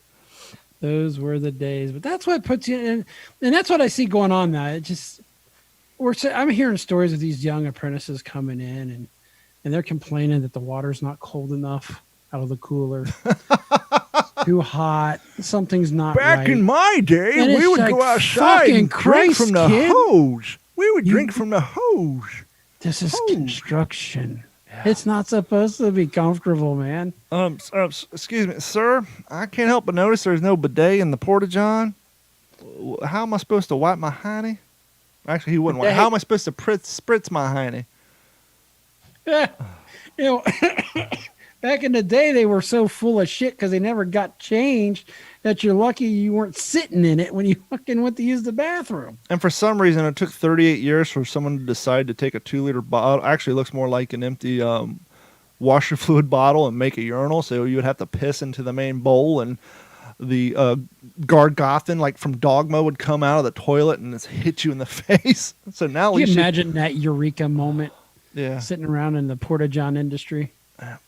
Those were the days. But that's what puts you in. And that's what I see going on now. I'm hearing stories of these young apprentices coming in and they're complaining that the water's not cold enough out of the cooler. Too hot. Something's not right. Back in my day, and we would like, go outside and drink from the kid. hose. We would drink from the hose. This is construction. Yeah. It's not supposed to be comfortable, man. Excuse me, sir. I can't help but notice there's no bidet in the Porta-John. How am I supposed to wipe my hiney? Actually, he wouldn't wipe. How am I supposed to spritz my hiney? Yeah, back in the day, they were so full of shit because they never got changed that you're lucky you weren't sitting in it when you fucking went to use the bathroom. And for some reason, it took 38 years for someone to decide to take a 2-liter bottle. Actually, it looks more like an empty washer fluid bottle and make a urinal. So you would have to piss into the main bowl, and the Gargothan, like from Dogma, would come out of the toilet and just hit you in the face. So now, can you imagine that eureka moment? Yeah, sitting around in the Porta-John industry.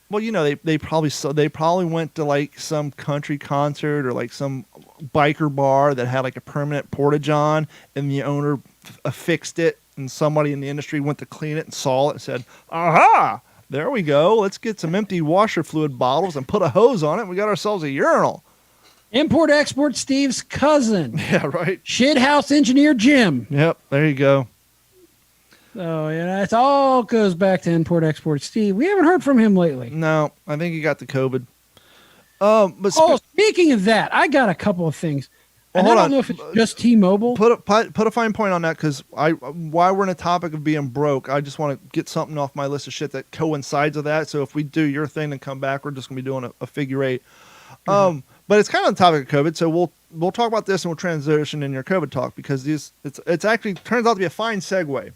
Well, they probably went to like some country concert or like some biker bar that had like a permanent Porta-John, and the owner affixed it, and somebody in the industry went to clean it and saw it and said, "Aha! There we go. Let's get some empty washer fluid bottles and put a hose on it. We got ourselves a urinal." Import-export Steve's cousin. Yeah, right. Shithouse engineer Jim. Yep, there you go. So, yeah, it all goes back to import-export Steve. We haven't heard from him lately. No, I think he got the COVID. But Speaking of that, I got a couple of things. Well, And I hold don't on. know if it's just T-Mobile. Put a fine point on that, because while we're in a topic of being broke, I just want to get something off my list of shit that coincides with that. So if we do your thing and come back, we're just gonna be doing a figure eight. But it's kind of on the topic of COVID, so we'll talk about this and we'll transition in your COVID talk, because it's actually turns out to be a fine segue.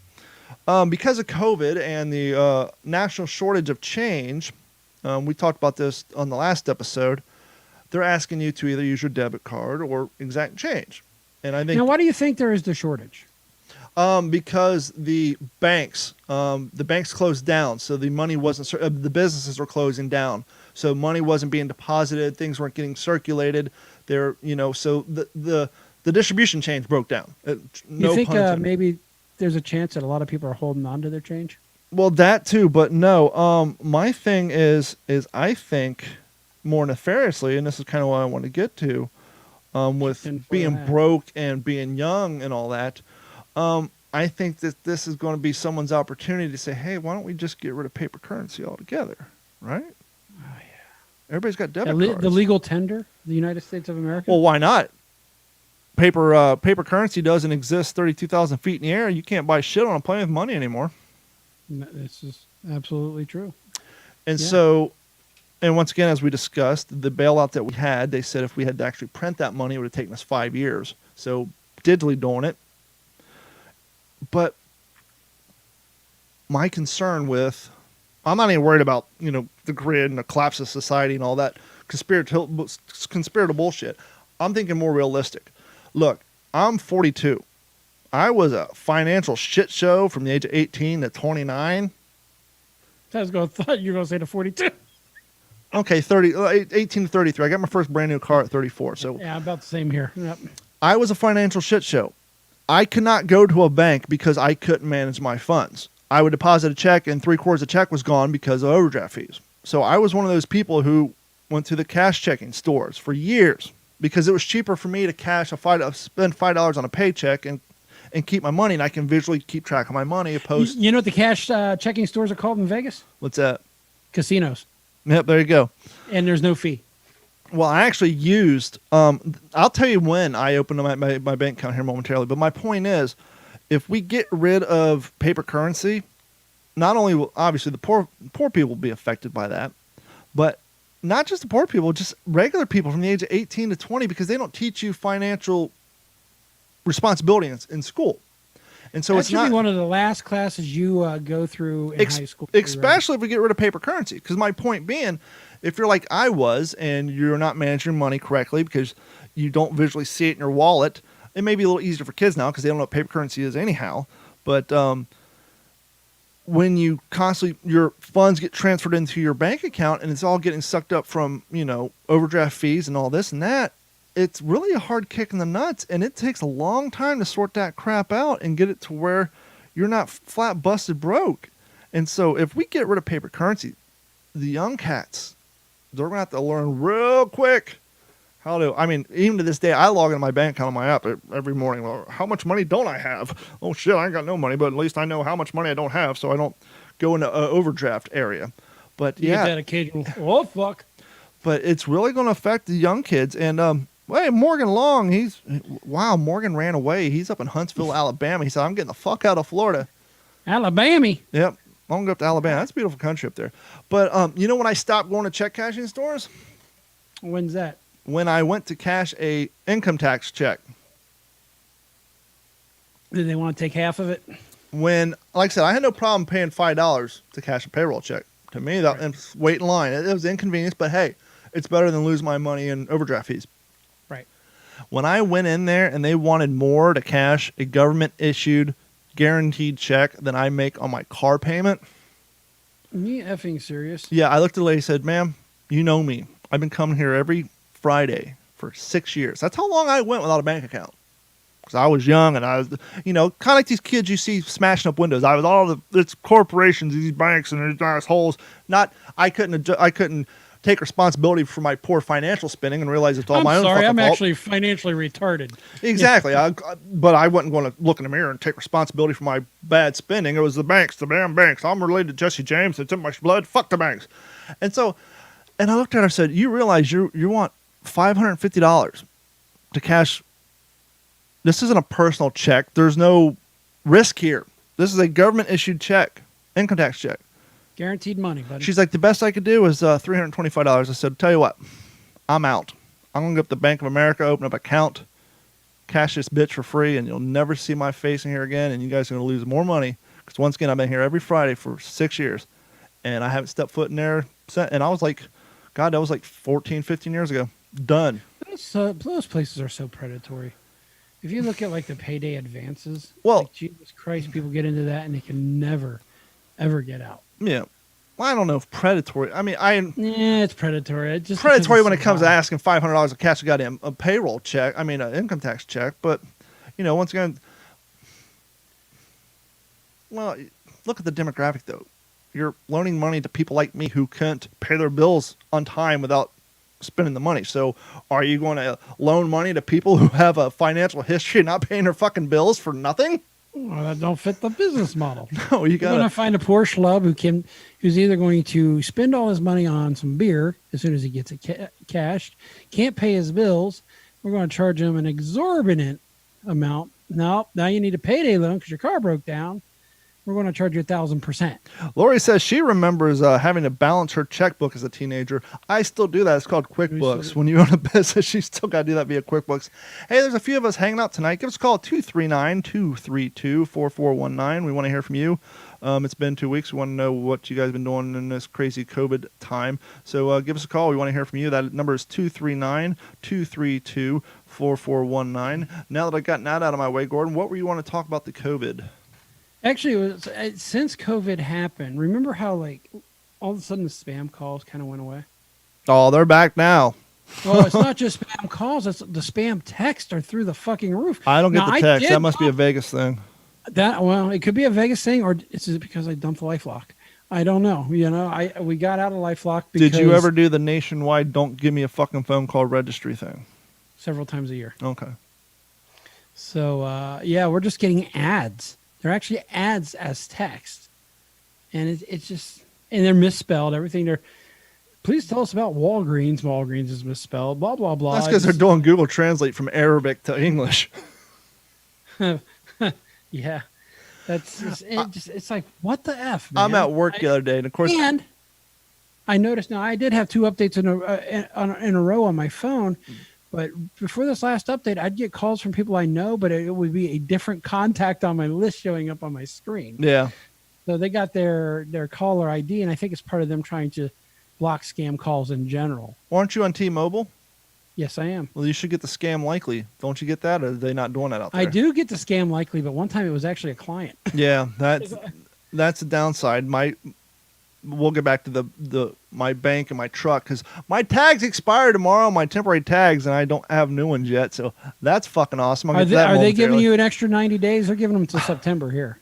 Because of COVID and the national shortage of change, we talked about this on the last episode. They're asking you to either use your debit card or exact change, and I think. Now, why do you think there is the shortage? Because the banks closed down, so the money wasn't. The businesses were closing down, so money wasn't being deposited. Things weren't getting circulated. So the distribution chains broke down. You think maybe there's a chance that a lot of people are holding on to their change? Well, that too, but no. My thing is I think more nefariously, and this is kind of what I want to get to, with being broke and being young and all that. I think that this is going to be someone's opportunity to say, hey, why don't we just get rid of paper currency altogether, right? Oh, yeah. Everybody's got debit cards. The legal tender, the United States of America? Well, why not? Paper currency doesn't exist 32,000 feet in the air. You can't buy shit on a plane with money anymore. This is absolutely true. And so, and once again, as we discussed, the bailout that we had, they said if we had to actually print that money, it would have taken us 5 years. So digitally doing it. But my concern with, I'm not even worried about, the grid and the collapse of society and all that conspiratorial bullshit. I'm thinking more realistic. Look, I'm 42. I was a financial shit show from the age of 18 to 29. I thought you were going to say to 42. Okay, 18 to 33. I got my first brand new car at 34. So yeah, about the same here. Yep. I was a financial shit show. I could not go to a bank because I couldn't manage my funds. I would deposit a check and 3/4 of the check was gone because of overdraft fees. So I was one of those people who went to the cash checking stores for years because it was cheaper for me to spend $5 on a paycheck and keep my money, and I can visually keep track of my money. You know what the cash checking stores are called in Vegas? What's that? Casinos. Yep, there you go. And there's no fee. Well, I actually used, I'll tell you when I opened my bank account here momentarily, but my point is, if we get rid of paper currency, not only will obviously the poor people will be affected by that, but not just the poor people, just regular people from the age of 18 to 20, because they don't teach you financial responsibility in school. And so that it's should not be one of the last classes you go through in high school. Especially if we get rid of paper currency. Because my point being, if you're like I was and you're not managing your money correctly because you don't visually see it in your wallet, it may be a little easier for kids now because they don't know what paper currency is anyhow. But when you your funds get transferred into your bank account and it's all getting sucked up from, overdraft fees and all this and that, it's really a hard kick in the nuts, and it takes a long time to sort that crap out and get it to where you're not flat busted broke. And so if we get rid of paper currency, the young cats, they're going to have to learn real quick even to this day, I log into my bank account on my app every morning. Well, how much money don't I have? Oh, shit, I ain't got no money, but at least I know how much money I don't have, so I don't go into an overdraft area. But you get that occasional, oh, fuck. But it's really going to affect the young kids. And, hey, Morgan Long, Morgan ran away. He's up in Huntsville, Alabama. He said, I'm getting the fuck out of Florida. Alabama? Yep. I'm going to go up to Alabama. That's a beautiful country up there. But, when I stopped going to check cashing stores? When's that? When I went to cash a income tax check. Did they want to take half of it? When, like I said, I had no problem paying $5 to cash a payroll check. To me, that wait in line. It was inconvenience, but hey, it's better than lose my money in overdraft fees. Right. When I went in there and they wanted more to cash a government-issued guaranteed check than I make on my car payment. Are you effing serious? Yeah, I looked at the lady and said, ma'am, you know me. I've been coming here every Friday for 6 years. That's how long I went without a bank account. Because I was young and I was, kind of like these kids you see smashing up windows. I was it's corporations, these banks and these assholes. I couldn't take responsibility for my poor financial spending and realize it's all my own sorry, fucking I'm fault. actually financially retarded. Exactly. But I wasn't going to look in the mirror and take responsibility for my bad spending. It was the banks, the damn banks. I'm related to Jesse James. It's in my blood. Fuck the banks. And so, and I looked at her and said, you realize you want $550 to cash. This isn't a personal check. There's no risk here. This is a government issued check, income tax check. Guaranteed money, buddy. She's like, the best I could do is $325. I said, tell you what, I'm out. I'm going to go up to Bank of America, open up an account, cash this bitch for free, and you'll never see my face in here again, and you guys are going to lose more money. Because once again, I've been here every Friday for 6 years, and I haven't stepped foot in there since. And I was like, God, that was like 14, 15 years ago. Done. Those places are so predatory. If you look at like the payday advances, Well, like, Jesus Christ, people get into that and they can never, ever get out. Yeah. Well, I don't know if predatory. I mean, Yeah, it's predatory. It just predatory when it so comes to high. asking $500 to cash a goddamn a payroll check. I mean, an income tax check. But, once again, well, look at the demographic, though. You're loaning money to people like me who can't pay their bills on time without spending the money. So are you going to loan money to people who have a financial history of not paying their fucking bills for nothing? Well, that don't fit the business model. No, you You're going to got find a poor schlub who's either going to spend all his money on some beer as soon as he gets it cashed, can't pay his bills. We're going to charge him an exorbitant amount. Now you need a payday loan because your car broke down. We're going to charge you 1,000%. Lori says she remembers having to balance her checkbook as a teenager. I still do that. It's called QuickBooks. When you own a business, she still got to do that via QuickBooks. Hey, there's a few of us hanging out tonight. Give us a call at 239-232-4419. We want to hear from you. It's been 2 weeks. We want to know what you guys have been doing in this crazy COVID time. So give us a call. We want to hear from you. That number is 239-232-4419. Now that I got that out of my way, Gordon, what were you want to talk about the COVID? Actually, it was since COVID happened. Remember how like all of a sudden the spam calls kind of went away? Oh, they're back now. Well, it's not just spam calls; it's the spam texts are through the fucking roof. I don't get Now, the text. That must be a Vegas thing. It could be a Vegas thing, or is it because I dumped LifeLock? I don't know. We got out of LifeLock because Did you ever do the nationwide "don't give me a fucking phone call" registry thing? Several times a year. Okay. So we're just getting ads. They're actually ads as text, and it's just they're misspelled. Everything please tell us about Walgreens. Walgreens is misspelled. Blah blah blah. That's because they're doing Google Translate from Arabic to English. Yeah, it's like what the F, man? I'm at work the other day, and of course, and I noticed now I did have 2 updates in a row on my phone. But before this last update, I'd get calls from people I know, but it would be a different contact on my list showing up on my screen. Yeah. So they got their caller ID, and I think it's part of them trying to block scam calls in general. Aren't you on T-Mobile? Yes, I am. Well, you should get the Scam Likely. Don't you get that, or are they not doing that out there? I do get the Scam Likely, but one time it was actually a client. Yeah, that's the downside. We'll get back to my bank and my truck because my tags expire tomorrow, my temporary tags, and I don't have new ones yet. So that's fucking awesome. Are they giving you an extra 90 days? They're giving them to September here.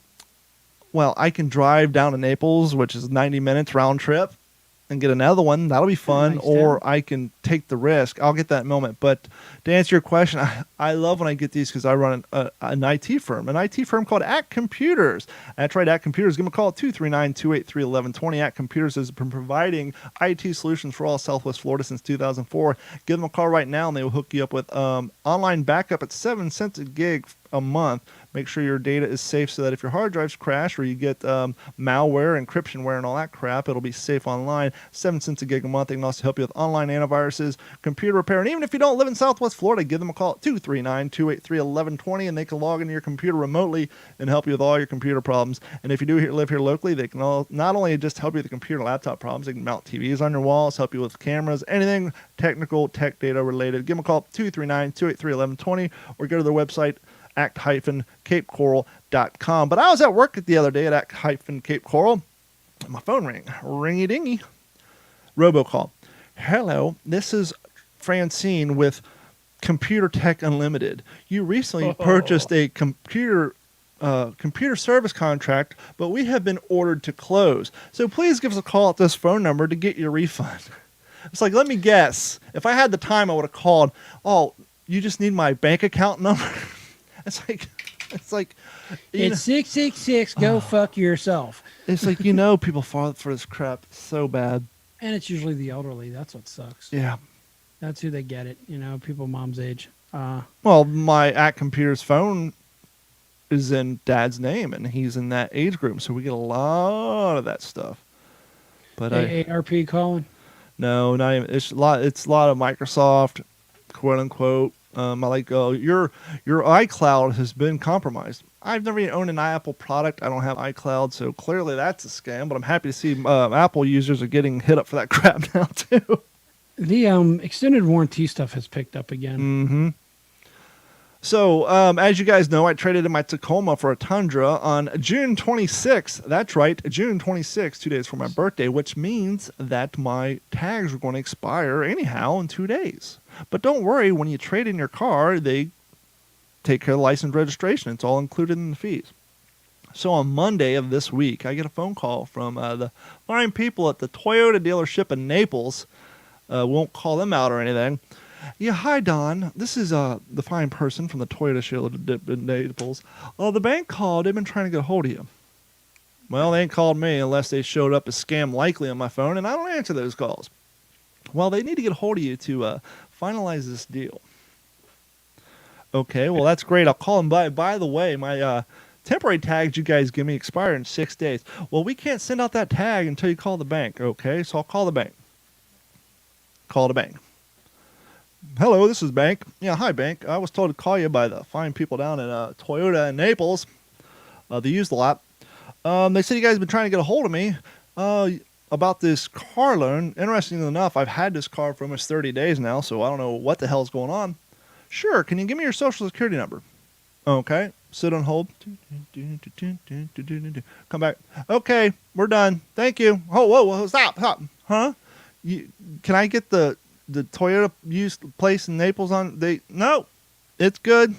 Well, I can drive down to Naples, which is 90 minutes round trip, and get another one. That'll be fun. Nice or town. I can take the risk. I'll get that in a moment. But to answer your question, I love when I get these because I run an IT firm called Act Computers. That's right, Act Computers. Give them a call at 239-283-1120. Act Computers has been providing IT solutions for all Southwest Florida since 2004. Give them a call right now, and they will hook you up with online backup at 7 cents a gig a month. Make sure your data is safe so that if your hard drives crash or you get malware, encryptionware, and all that crap, it'll be safe online. 7 cents a gig a month. They can also help you with online antiviruses, computer repair, and even if you don't live in Southwest Florida, give them a call at 239-283-1120, and they can log into your computer remotely and help you with all your computer problems. And if you do live here locally, they can not only just help you with the computer and laptop problems, they can mount TVs on your walls, help you with cameras, anything technical, tech data related. Give them a call at 239-283-1120 or go to their website, act-capecoral.com. But I was at work the other day at Act-Cape Coral, and my phone rang. Ringy dingy. Robocall. Hello, this is Francine with Computer Tech Unlimited. You recently purchased a computer service contract, but we have been ordered to close. So please give us a call at this phone number to get your refund. It's like, let me guess. If I had the time, I would have called. Oh, you just need my bank account number? It's like It's 666. Go fuck yourself. It's like, people fall for this crap so bad. And it's usually the elderly. That's what sucks. Yeah. That's who they get it. People mom's age. Well, my At Computers phone is in Dad's name, and he's in that age group, so we get a lot of that stuff. But AARP calling? No, not even. It's a lot of Microsoft, quote unquote. I like your iCloud has been compromised. I've never even owned an Apple product. I don't have iCloud, so clearly that's a scam. But I'm happy to see Apple users are getting hit up for that crap now too. The extended warranty stuff has picked up again. Mm-hmm. So, as you guys know, I traded in my Tacoma for a Tundra on June 26th. That's right, June 26th, 2 days for my birthday, which means that my tags are going to expire anyhow in 2 days. But don't worry, when you trade in your car, they take care of the license registration. It's all included in the fees. So on Monday of this week, I get a phone call from the fine people at the Toyota dealership in Naples. Won't call them out or anything. Yeah, hi, Don. This is the fine person from the Toyota show in Naples. The bank called. They've been trying to get a hold of you. Well, they ain't called me unless they showed up as scam likely on my phone, and I don't answer those calls. Well, they need to get a hold of you to finalize this deal. Okay, well, that's great. I'll call them by. By the way, my temporary tags you guys give me expire in 6 days. Well, we can't send out that tag until you call the bank. Okay, so I'll call the bank. Call the bank. Hello, this is bank. Yeah, hi, bank. I was told to call you by the fine people down at Toyota in Naples. They used a lot. They said you guys have been trying to get a hold of me about this car loan. Interestingly enough, I've had this car for almost 30 days now, so I don't know what the hell's going on. Sure, can you give me your social security number? Okay, sit on hold. Come back. Okay, we're done. Thank you. Oh, whoa, stop. Huh? Can I get the Toyota used place in Naples on? No, it's good.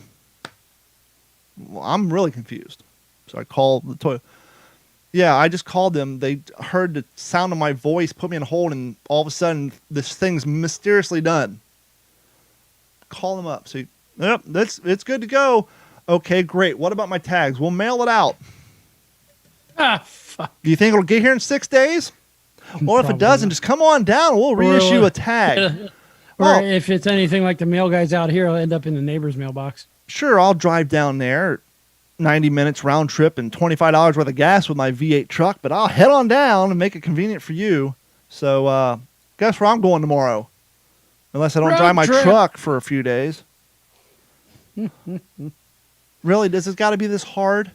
Well, I'm really confused. So I called the Toyota. Yeah, I just called them. They heard the sound of my voice, put me on hold, and all of a sudden this thing's mysteriously done. Call them up. See, yep, it's good to go. Okay, great. What about my tags? We'll mail it out. Fuck. Do you think it'll get here in 6 days? Or if it doesn't, just come on down. We'll reissue a tag. Or if it's anything like the mail guys out here, it'll end up in the neighbor's mailbox. Sure, I'll drive down there, 90 minutes round trip and $25 worth of gas with my V8 truck, but I'll head on down and make it convenient for you. So, guess where I'm going tomorrow? Unless I don't drive my truck for a few days. Really? Does this got to be this hard?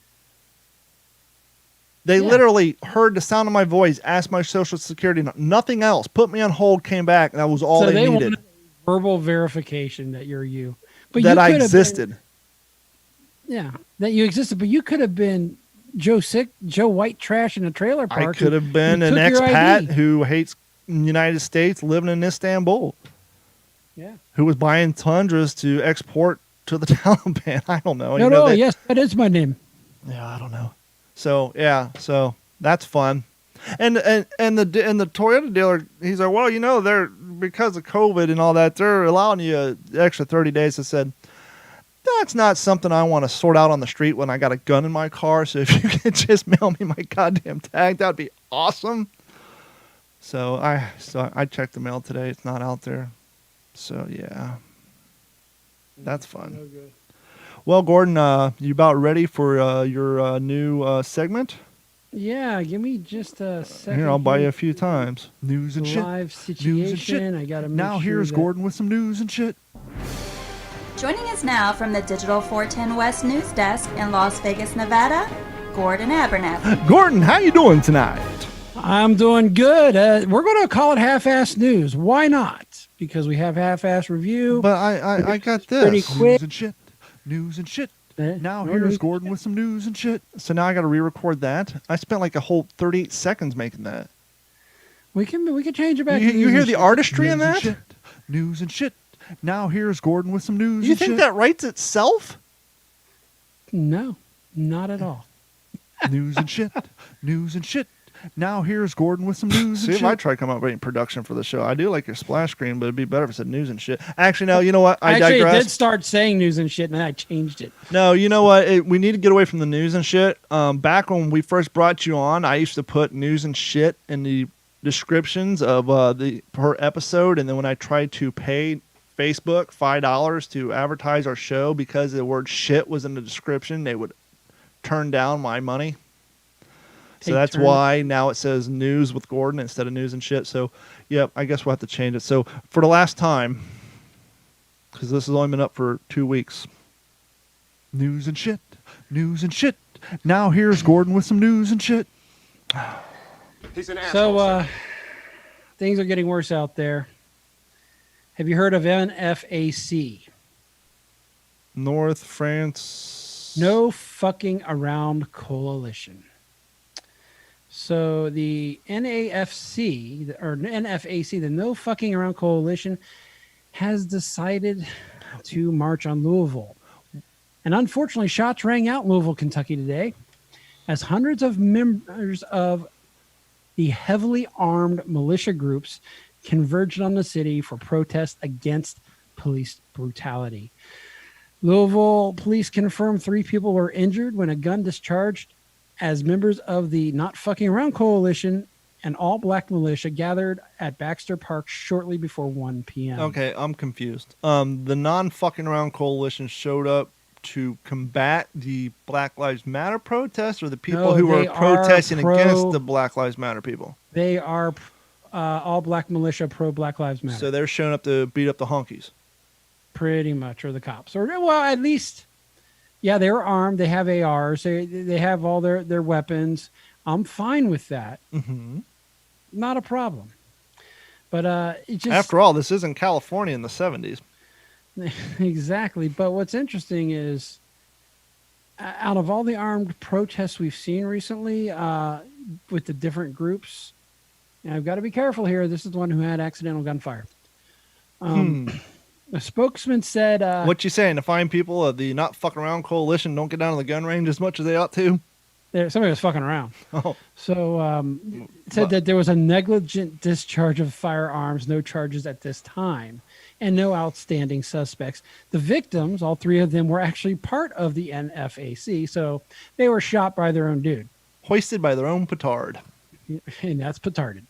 They literally heard the sound of my voice, asked my social security, nothing else. Put me on hold, came back, and that was all they needed. Wanted verbal verification that you're you. But that I existed. That you existed. But you could have been Joe White Trash in a trailer park. I could have been an expat who hates the United States living in Istanbul. Yeah. Who was buying Tundras to export to the Taliban. I don't know. Yes, that is my name. Yeah, I don't know. So so that's fun, and the Toyota dealer, he's like, well, they're because of COVID and all that, they're allowing you an extra 30 days. I said, that's not something I want to sort out on the street when I got a gun in my car. So if you could just mail me my goddamn tag, that'd be awesome. So I checked the mail today. It's not out there. So yeah, that's fun. Oh, good. Well, Gordon, you about ready for your new segment? Yeah, give me just a second. Here, I'll buy you a few times. News and shit. Live situation. News and shit. I gotta make now here's that... Gordon with some news and shit. Joining us now from the Digital 410 West News Desk in Las Vegas, Nevada, Gordon Abernathy. Gordon, how you doing tonight? I'm doing good. We're going to call it half-ass news. Why not? Because we have half-ass review. But I got this. Pretty quick. News and shit. News and shit. Now here's Gordon with some news and shit. So now I got to re-record that. I spent like a whole 38 seconds making that. We can change it back. You hear the artistry in that? Shit. News and shit. Now here's Gordon with some news. You and think shit. that writes itself? No, not at all. News and shit. News and shit. Now here's Gordon with some news. See and if shit. I try to come up with any production for the show. I do like your splash screen, but it'd be better if it said news and shit. Actually, no, you know what? I Actually, digress. it did start saying news and shit, and then I changed it. No, you know what? We need to get away from the news and shit. Back when we first brought you on, I used to put news and shit in the descriptions of the per episode, and then when I tried to pay Facebook $5 to advertise our show because the word shit was in the description, they would turn down my money. So Take that's turns. why now it says news with Gordon instead of news and shit. So, yep, I guess we'll have to change it. So for the last time, because this has only been up for 2 weeks. News and shit. News and shit. Now here's Gordon with some news and shit. He's an asshole. So things are getting worse out there. Have you heard of NFAC? North France. No Fucking Around Coalition. So the NAFC, or NFAC, the No Fucking Around Coalition, has decided to march on Louisville. And unfortunately, shots rang out in Louisville, Kentucky today, as hundreds of members of the heavily armed militia groups converged on the city for protests against police brutality. Louisville police confirmed 3 people were injured when a gun discharged as members of the Not Fucking Around Coalition and all-black militia gathered at Baxter Park shortly before 1 p.m. Okay, I'm confused. The non-fucking around coalition showed up to combat the Black Lives Matter protests, or the people No, who were they are protesting pro- against the Black Lives Matter people? They are all-black militia, pro-Black Lives Matter. So they're showing up to beat up the honkies. Pretty much, or the cops. Or, well, at least, yeah, they were armed. They have ARs. They have all their weapons. I'm fine with that. Mm-hmm. Not a problem. But it just... After all, this isn't California in the 70s. Exactly. But what's interesting is, out of all the armed protests we've seen recently with the different groups, and I've got to be careful here. This is the one who had accidental gunfire. A spokesman said... What you saying? The fine people of the Not Fucking Around coalition don't get down to the gun range as much as they ought to? somebody was fucking around. Oh. So it said that there was a negligent discharge of firearms, no charges at this time, and no outstanding suspects. The victims, all 3 of them, were actually part of the NFAC, so they were shot by their own dude. Hoisted by their own petard. And that's petarded.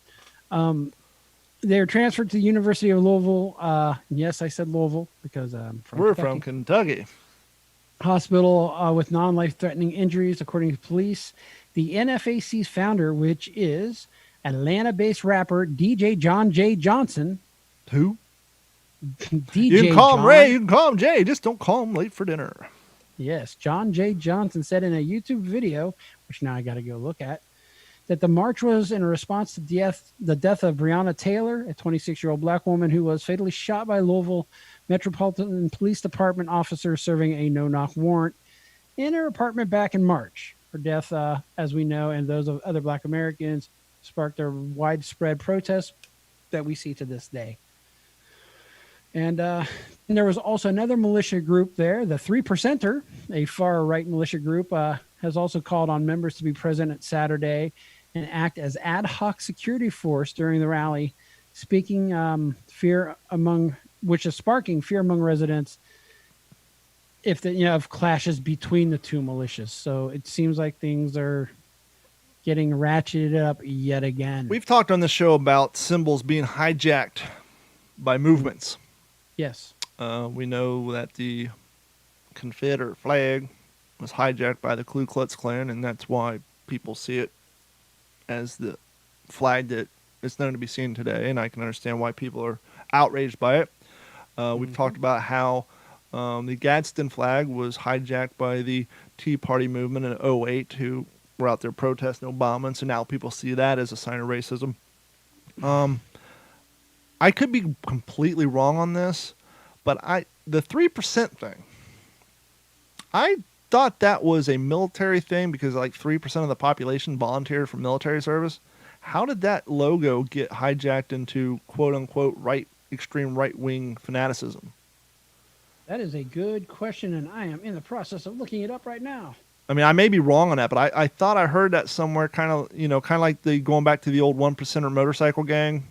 They were transferred to the University of Louisville. Yes, I said Louisville because We're from Kentucky. Hospital with non-life-threatening injuries, according to police. The NFAC's founder, which is Atlanta-based rapper DJ John J. Johnson. Who? DJ You can call him John, Ray, you can call him Jay, just don't call him late for dinner. Yes, John J. Johnson said in a YouTube video, which now I got to go look at, that the march was in response to the death of Breonna Taylor, a 26-year-old black woman who was fatally shot by Louisville Metropolitan Police Department officers serving a no-knock warrant in her apartment back in March. Her death, as we know, and those of other black Americans, sparked a widespread protest that we see to this day. And there was also another militia group there, the 3%er, a far-right militia group, has also called on members to be present at Saturday and act as ad hoc security force during the rally, speaking fear among, which is sparking fear among residents of clashes between the 2 militias. So it seems like things are getting ratcheted up yet again. We've talked on the show about symbols being hijacked by movements. Yes. We know that the Confederate flag was hijacked by the Ku Klux Klan, and that's why people see it as the flag that is known to be seen today, and I can understand why people are outraged by it. We've talked about how the Gadsden flag was hijacked by the Tea Party movement in 2008, who were out there protesting Obama, and so now people see that as a sign of racism. I could be completely wrong on this, but the 3% thing, I thought that was a military thing because like 3% of the population volunteered for military service. How did that logo get hijacked into quote unquote extreme right wing fanaticism? That is a good question, and I am in the process of looking it up right now. I mean, I may be wrong on that, but I thought I heard that somewhere, kind of like the going back to the old 1%er motorcycle gang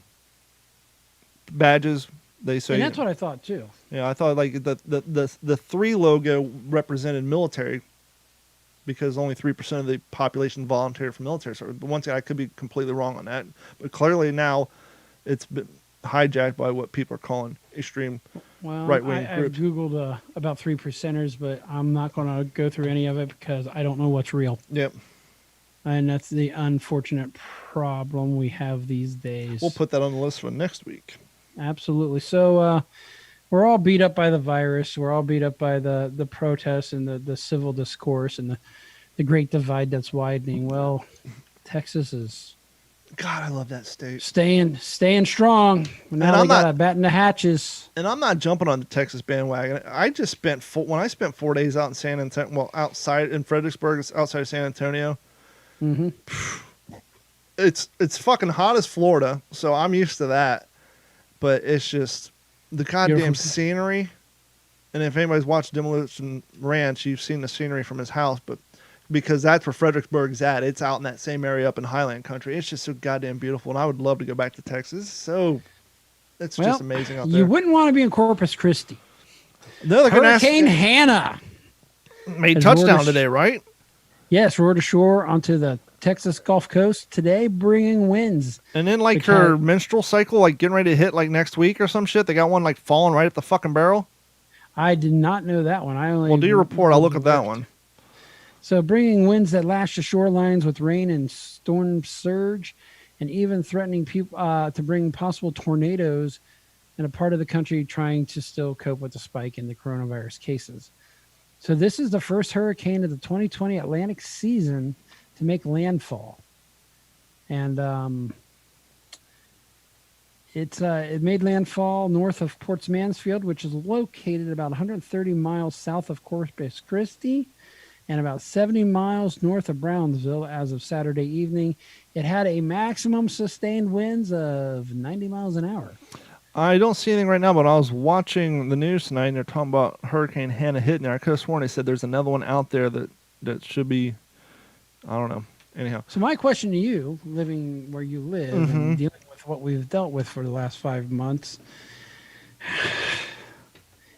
badges. They say, and that's what I thought too. Yeah, I thought like the 3 logo represented military, because only 3% of the population volunteered for military service. But once again, I could be completely wrong on that. But clearly now, it's been hijacked by what people are calling extreme right-wing I've groups. Googled about 3%ers, but I'm not going to go through any of it because I don't know what's real. Yep. And that's the unfortunate problem we have these days. We'll put that on the list for next week. Absolutely. So we're all beat up by the virus. We're all beat up by the protests and the civil discourse and the great divide that's widening. Well, Texas is God, I love that state. staying strong. Now they got to batten the hatches. And I'm not jumping on the Texas bandwagon. I just spent when I spent 4 days out in San Antonio, well, outside in Fredericksburg, outside of San Antonio. Mm-hmm. It's fucking hot as Florida, so I'm used to that. But it's just the goddamn Beautiful. scenery. And if anybody's watched Demolition Ranch, you've seen the scenery from his house. But because that's where Fredericksburg's at, it's out in that same area up in Highland Country. It's just so goddamn beautiful, and I would love to go back to Texas. So it's just amazing out there. You wouldn't want to be in Corpus Christi. No, Hurricane Hannah made touchdown today, right? Yes, roared ashore onto the Texas Gulf Coast today, bringing winds. And then like her menstrual cycle, like getting ready to hit like next week or some shit. They got one like falling right at the fucking barrel. I did not know that one. Well, do your report. I'll look at that one. So bringing winds that lash the shorelines with rain and storm surge, and even threatening to bring possible tornadoes in a part of the country trying to still cope with the spike in the coronavirus cases. So this is the first hurricane of the 2020 Atlantic season to make landfall. And it made landfall north of Port Mansfield, which is located about 130 miles south of Corpus Christi and about 70 miles north of Brownsville as of Saturday evening. It had a maximum sustained winds of 90 miles an hour. I don't see anything right now, but I was watching the news tonight, and they're talking about Hurricane Hannah hitting there. I could have sworn they said there's another one out there that should be, I don't know. Anyhow. So my question to you, living where you live and dealing with what we've dealt with for the last 5 months,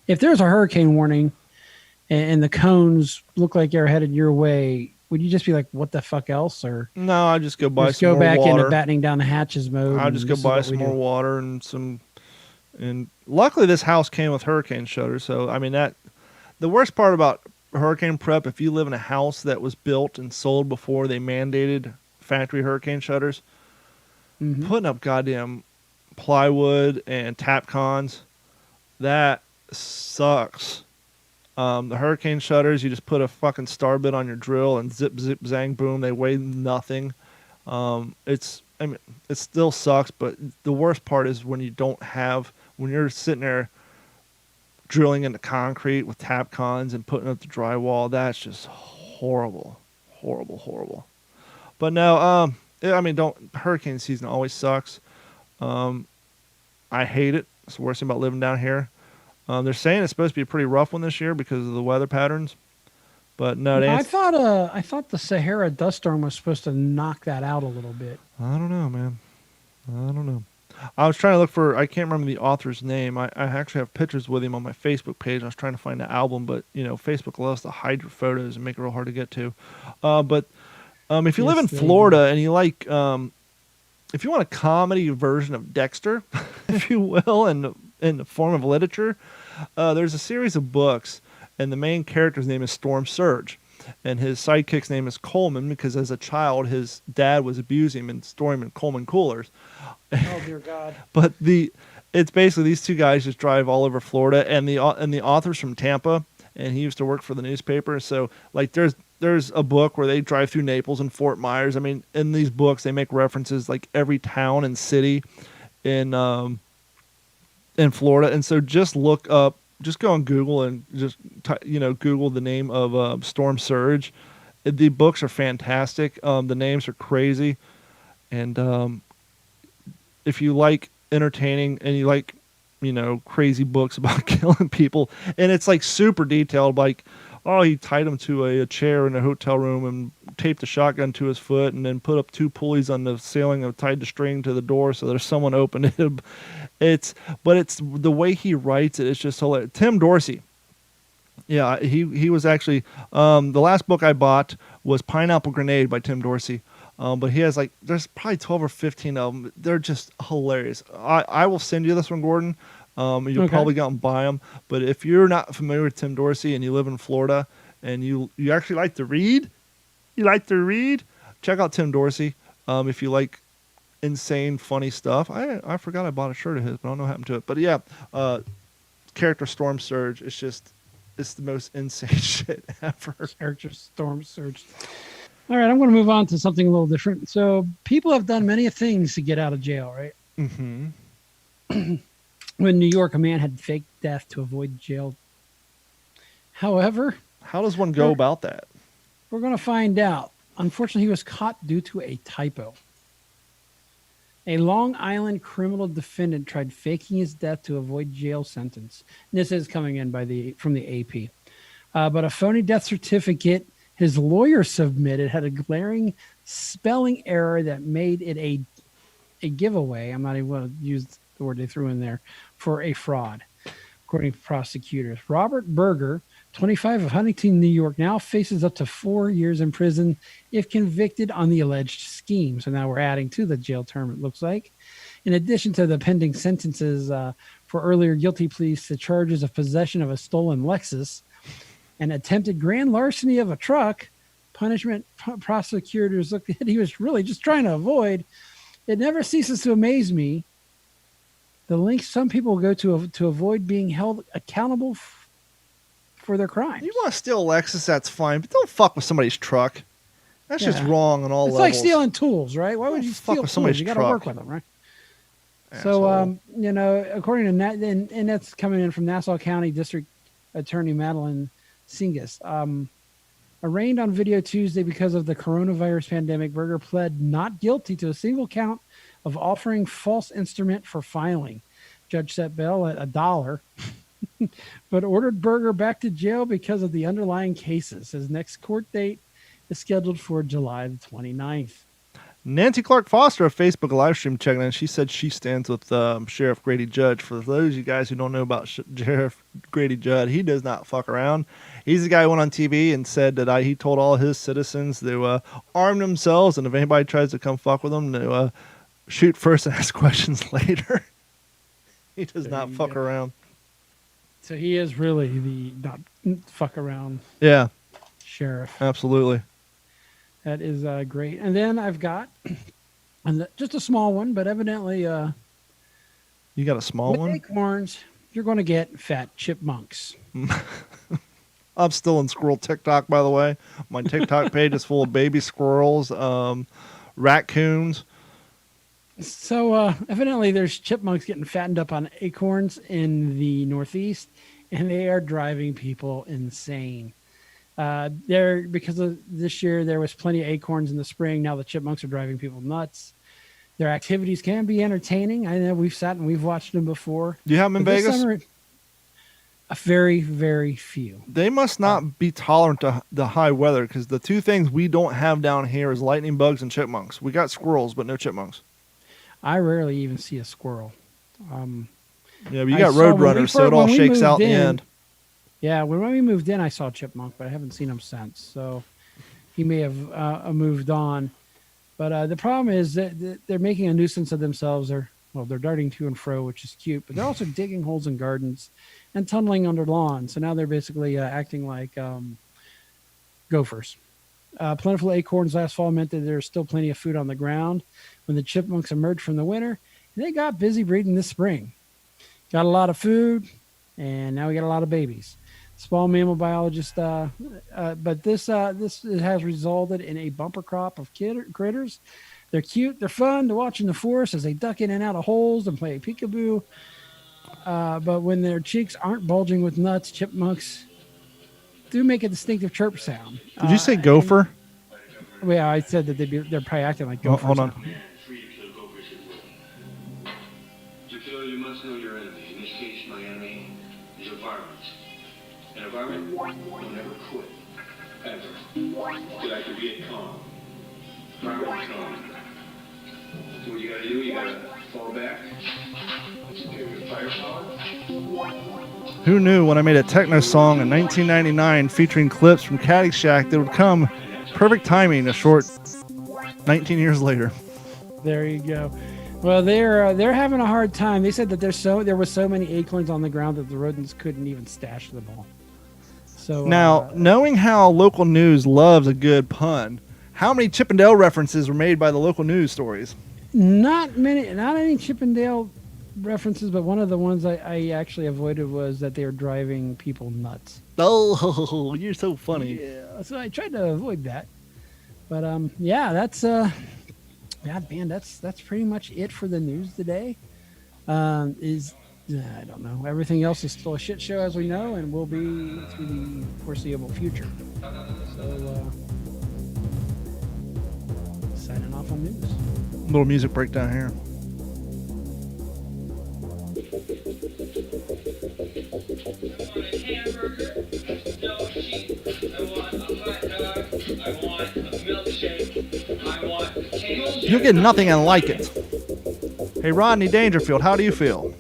if there's a hurricane warning and the cones look like they're headed your way, would you just be like, what the fuck else? Or no, I just go buy just some go more back water. into battening down the hatches mode. I'll just go buy some more water and some. And luckily, this house came with hurricane shutters. So I mean the worst part about hurricane prep, if you live in a house that was built and sold before they mandated factory hurricane shutters, putting up goddamn plywood and Tapcons, that sucks. The hurricane shutters, you just put a fucking star bit on your drill and zip, zip, zang, boom. They weigh nothing. It still sucks, but the worst part is when you're sitting there drilling into concrete with Tapcons and putting up the drywall. That's just horrible, horrible, horrible. But no, hurricane season always sucks. I hate it. It's the worst thing about living down here. They're saying it's supposed to be a pretty rough one this year because of the weather patterns. But no, I thought the Sahara dust storm was supposed to knock that out a little bit. I don't know, man. I don't know. I was trying to look for, I can't remember the author's name. I actually have pictures with him on my Facebook page. I was trying to find the album, but, Facebook loves to hide your photos and make it real hard to get to. But if you live in Florida and you like, if you want a comedy version of Dexter, if you will, in the form of literature, there's a series of books, and the main character's name is Storm Surge. And his sidekick's name is Coleman because as a child, his dad was abusing him and storing him in Coleman coolers. Oh, dear God. But it's basically these two guys just drive all over Florida, and the author's from Tampa, and he used to work for the newspaper. So like there's a book where they drive through Naples and Fort Myers. I mean, in these books, they make references like every town and city in Florida. And so just go on Google and just Google the name of Storm Surge. The books are fantastic. The names are crazy, and if you like entertaining and you like crazy books about killing people, and it's like super detailed, like Oh, he tied him to a chair in a hotel room and taped a shotgun to his foot, and then put up 2 pulleys on the ceiling and tied the string to the door so there's someone opened it. It's the way he writes it. It's just hilarious. Tim Dorsey. Yeah, he was actually the last book I bought was Pineapple Grenade by Tim Dorsey. But he has there's probably 12 or 15 of them. They're just hilarious. I will send you this one, Gordon. You'll probably go out and buy them. But if you're not familiar with Tim Dorsey and you live in Florida and you actually like to read, check out Tim Dorsey. If you like insane, funny stuff. I forgot I bought a shirt of his, but I don't know what happened to it. But yeah, character Storm Surge. It's the most insane shit ever. Character Storm Surge. All right, I'm going to move on to something a little different. So people have done many things to get out of jail, right? Mm-hmm. In New York, a man had faked death to avoid jail. However, how does one go about that? We're going to find out. Unfortunately, he was caught due to a typo. A Long Island criminal defendant tried faking his death to avoid jail sentence. And this is coming in from the AP. But a phony death certificate his lawyer submitted had a glaring spelling error that made it a giveaway. I'm not even going to use the word they threw in there for a fraud, according to prosecutors. Robert Berger, 25 of Huntington, New York, now faces up to 4 years in prison if convicted on the alleged scheme. So now we're adding to the jail term, it looks like. In addition to the pending sentences for earlier guilty pleas to charges of possession of a stolen Lexus and attempted grand larceny of a truck, punishment prosecutors looked at he was really just trying to avoid. It never ceases to amaze me the lengths some people go to avoid being held accountable for their crimes. You want to steal a Lexus, that's fine, but don't fuck with somebody's truck. That's just wrong on all levels. It's like stealing tools, right? Why would you steal with somebody's tools? You got to work with them, right? Asshole. So, according to and that's coming in from Nassau County District Attorney Madeline Singas. Arraigned on video Tuesday because of the coronavirus pandemic, Berger pled not guilty to a single count of offering false instrument for filing. Judge set bail at $1, but ordered Berger back to jail because of the underlying cases. His next court date is scheduled for July the 29th. Nancy Clark Foster of Facebook live stream checking in. She said she stands with Sheriff Grady Judd. For those of you guys who don't know about Sheriff Grady Judd, he does not fuck around. He's the guy who went on TV and said that he told all his citizens to arm themselves, and if anybody tries to come fuck with them, to shoot first and ask questions later. He does not fuck around. So he is really the not fuck around sheriff. Absolutely. That is great. And then I've got just a small one, but evidently you got a small one? Acorns, you're going to get fat chipmunks. I'm still in squirrel TikTok, by the way. My TikTok page is full of baby squirrels, raccoons. So evidently there's chipmunks getting fattened up on acorns in the Northeast, and they are driving people insane. Because of this year, there was plenty of acorns in the spring. Now the chipmunks are driving people nuts. Their activities can be entertaining. I know we've sat and we've watched them before. Do you have them in Vegas? Summer, a very, very few. They must not be tolerant to the high weather, because the two things we don't have down here is lightning bugs and chipmunks. We got squirrels, but no chipmunks. I rarely even see a squirrel. Yeah, but you got roadrunners, so it all shakes out in the end. Yeah, when we moved in, I saw Chipmunk, but I haven't seen him since. So he may have moved on. But the problem is that they're making a nuisance of themselves. They're darting to and fro, which is cute. But they're also digging holes in gardens and tunneling under lawns. So now they're basically acting like gophers. Plentiful acorns last fall meant that there's still plenty of food on the ground when the chipmunks emerged from the winter. And they got busy breeding this spring. Got a lot of food, and now we got a lot of babies. Small mammal biologist, but this has resulted in a bumper crop of critters. They're cute, they're fun to watch in the forest as they duck in and out of holes and play peekaboo. But when their cheeks aren't bulging with nuts, chipmunks do make a distinctive chirp sound. Did you say gopher? Yeah, I said that they're probably acting like gophers. Hold on. To kill, you must know your enemy. In this case, my enemy is a varmint. An environment will never quit. Ever. Get like the Viet Cong. Environment calm. So what you gotta do, you gotta fall back. Give your firepower. Who knew when I made a techno song in 1999 featuring clips from Caddyshack that would come perfect timing a short 19 years later. There you go. Well, they're having a hard time. They said that there were so many acorns on the ground that the rodents couldn't even stash them all. So Now, knowing how local news loves a good pun, how many Chip and Dale references were made by the local news stories? not any Chip and Dale references, but one of the ones I actually avoided was that they were driving people nuts. Oh, you're so funny. Yeah, so I tried to avoid that. But yeah, that's man, that's pretty much it for the news today. I don't know. Everything else is still a shit show, as we know, and will be through the foreseeable future. So, signing off on news. Little music breakdown here. You'll get nothing and like it. Hey, Rodney Dangerfield, how do you feel?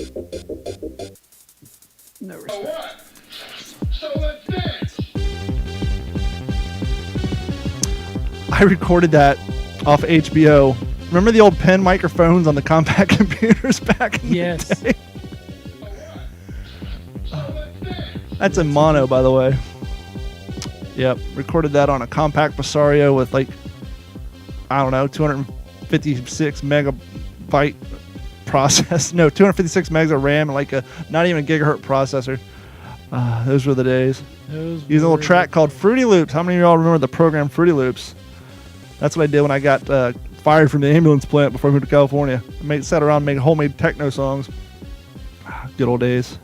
No respect. What? So let's dance. I recorded that off HBO. Remember the old pen microphones on the compact computers back in Yes. the day? That's in mono, by the way. Yep, recorded that on a compact Presario with 256 megabyte process. No, 256 megs of RAM and not even a gigahertz processor. Those were the days. Using a little track called Fruity Loops. How many of y'all remember the program Fruity Loops? That's what I did when I got fired from the ambulance plant before I moved to California. Sat around making homemade techno songs. Good old days.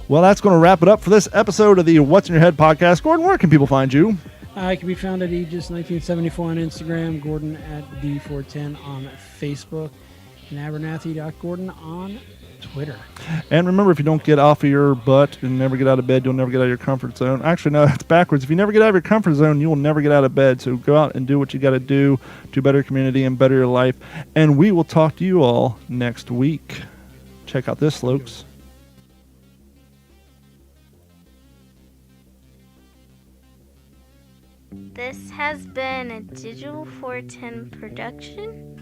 Well, that's going to wrap it up for this episode of the What's in Your Head podcast. Gordon, where can people find you? I can be found at Aegis1974 on Instagram, Gordon at D410 on Facebook, and Abernathy.Gordon on Twitter. And remember, if you don't get off of your butt and never get out of bed, you'll never get out of your comfort zone. Actually, no, it's backwards. If you never get out of your comfort zone, you will never get out of bed. So go out and do what you got to do to better your community and better your life. And we will talk to you all next week. Check out this, folks. This has been a Digital 410 production.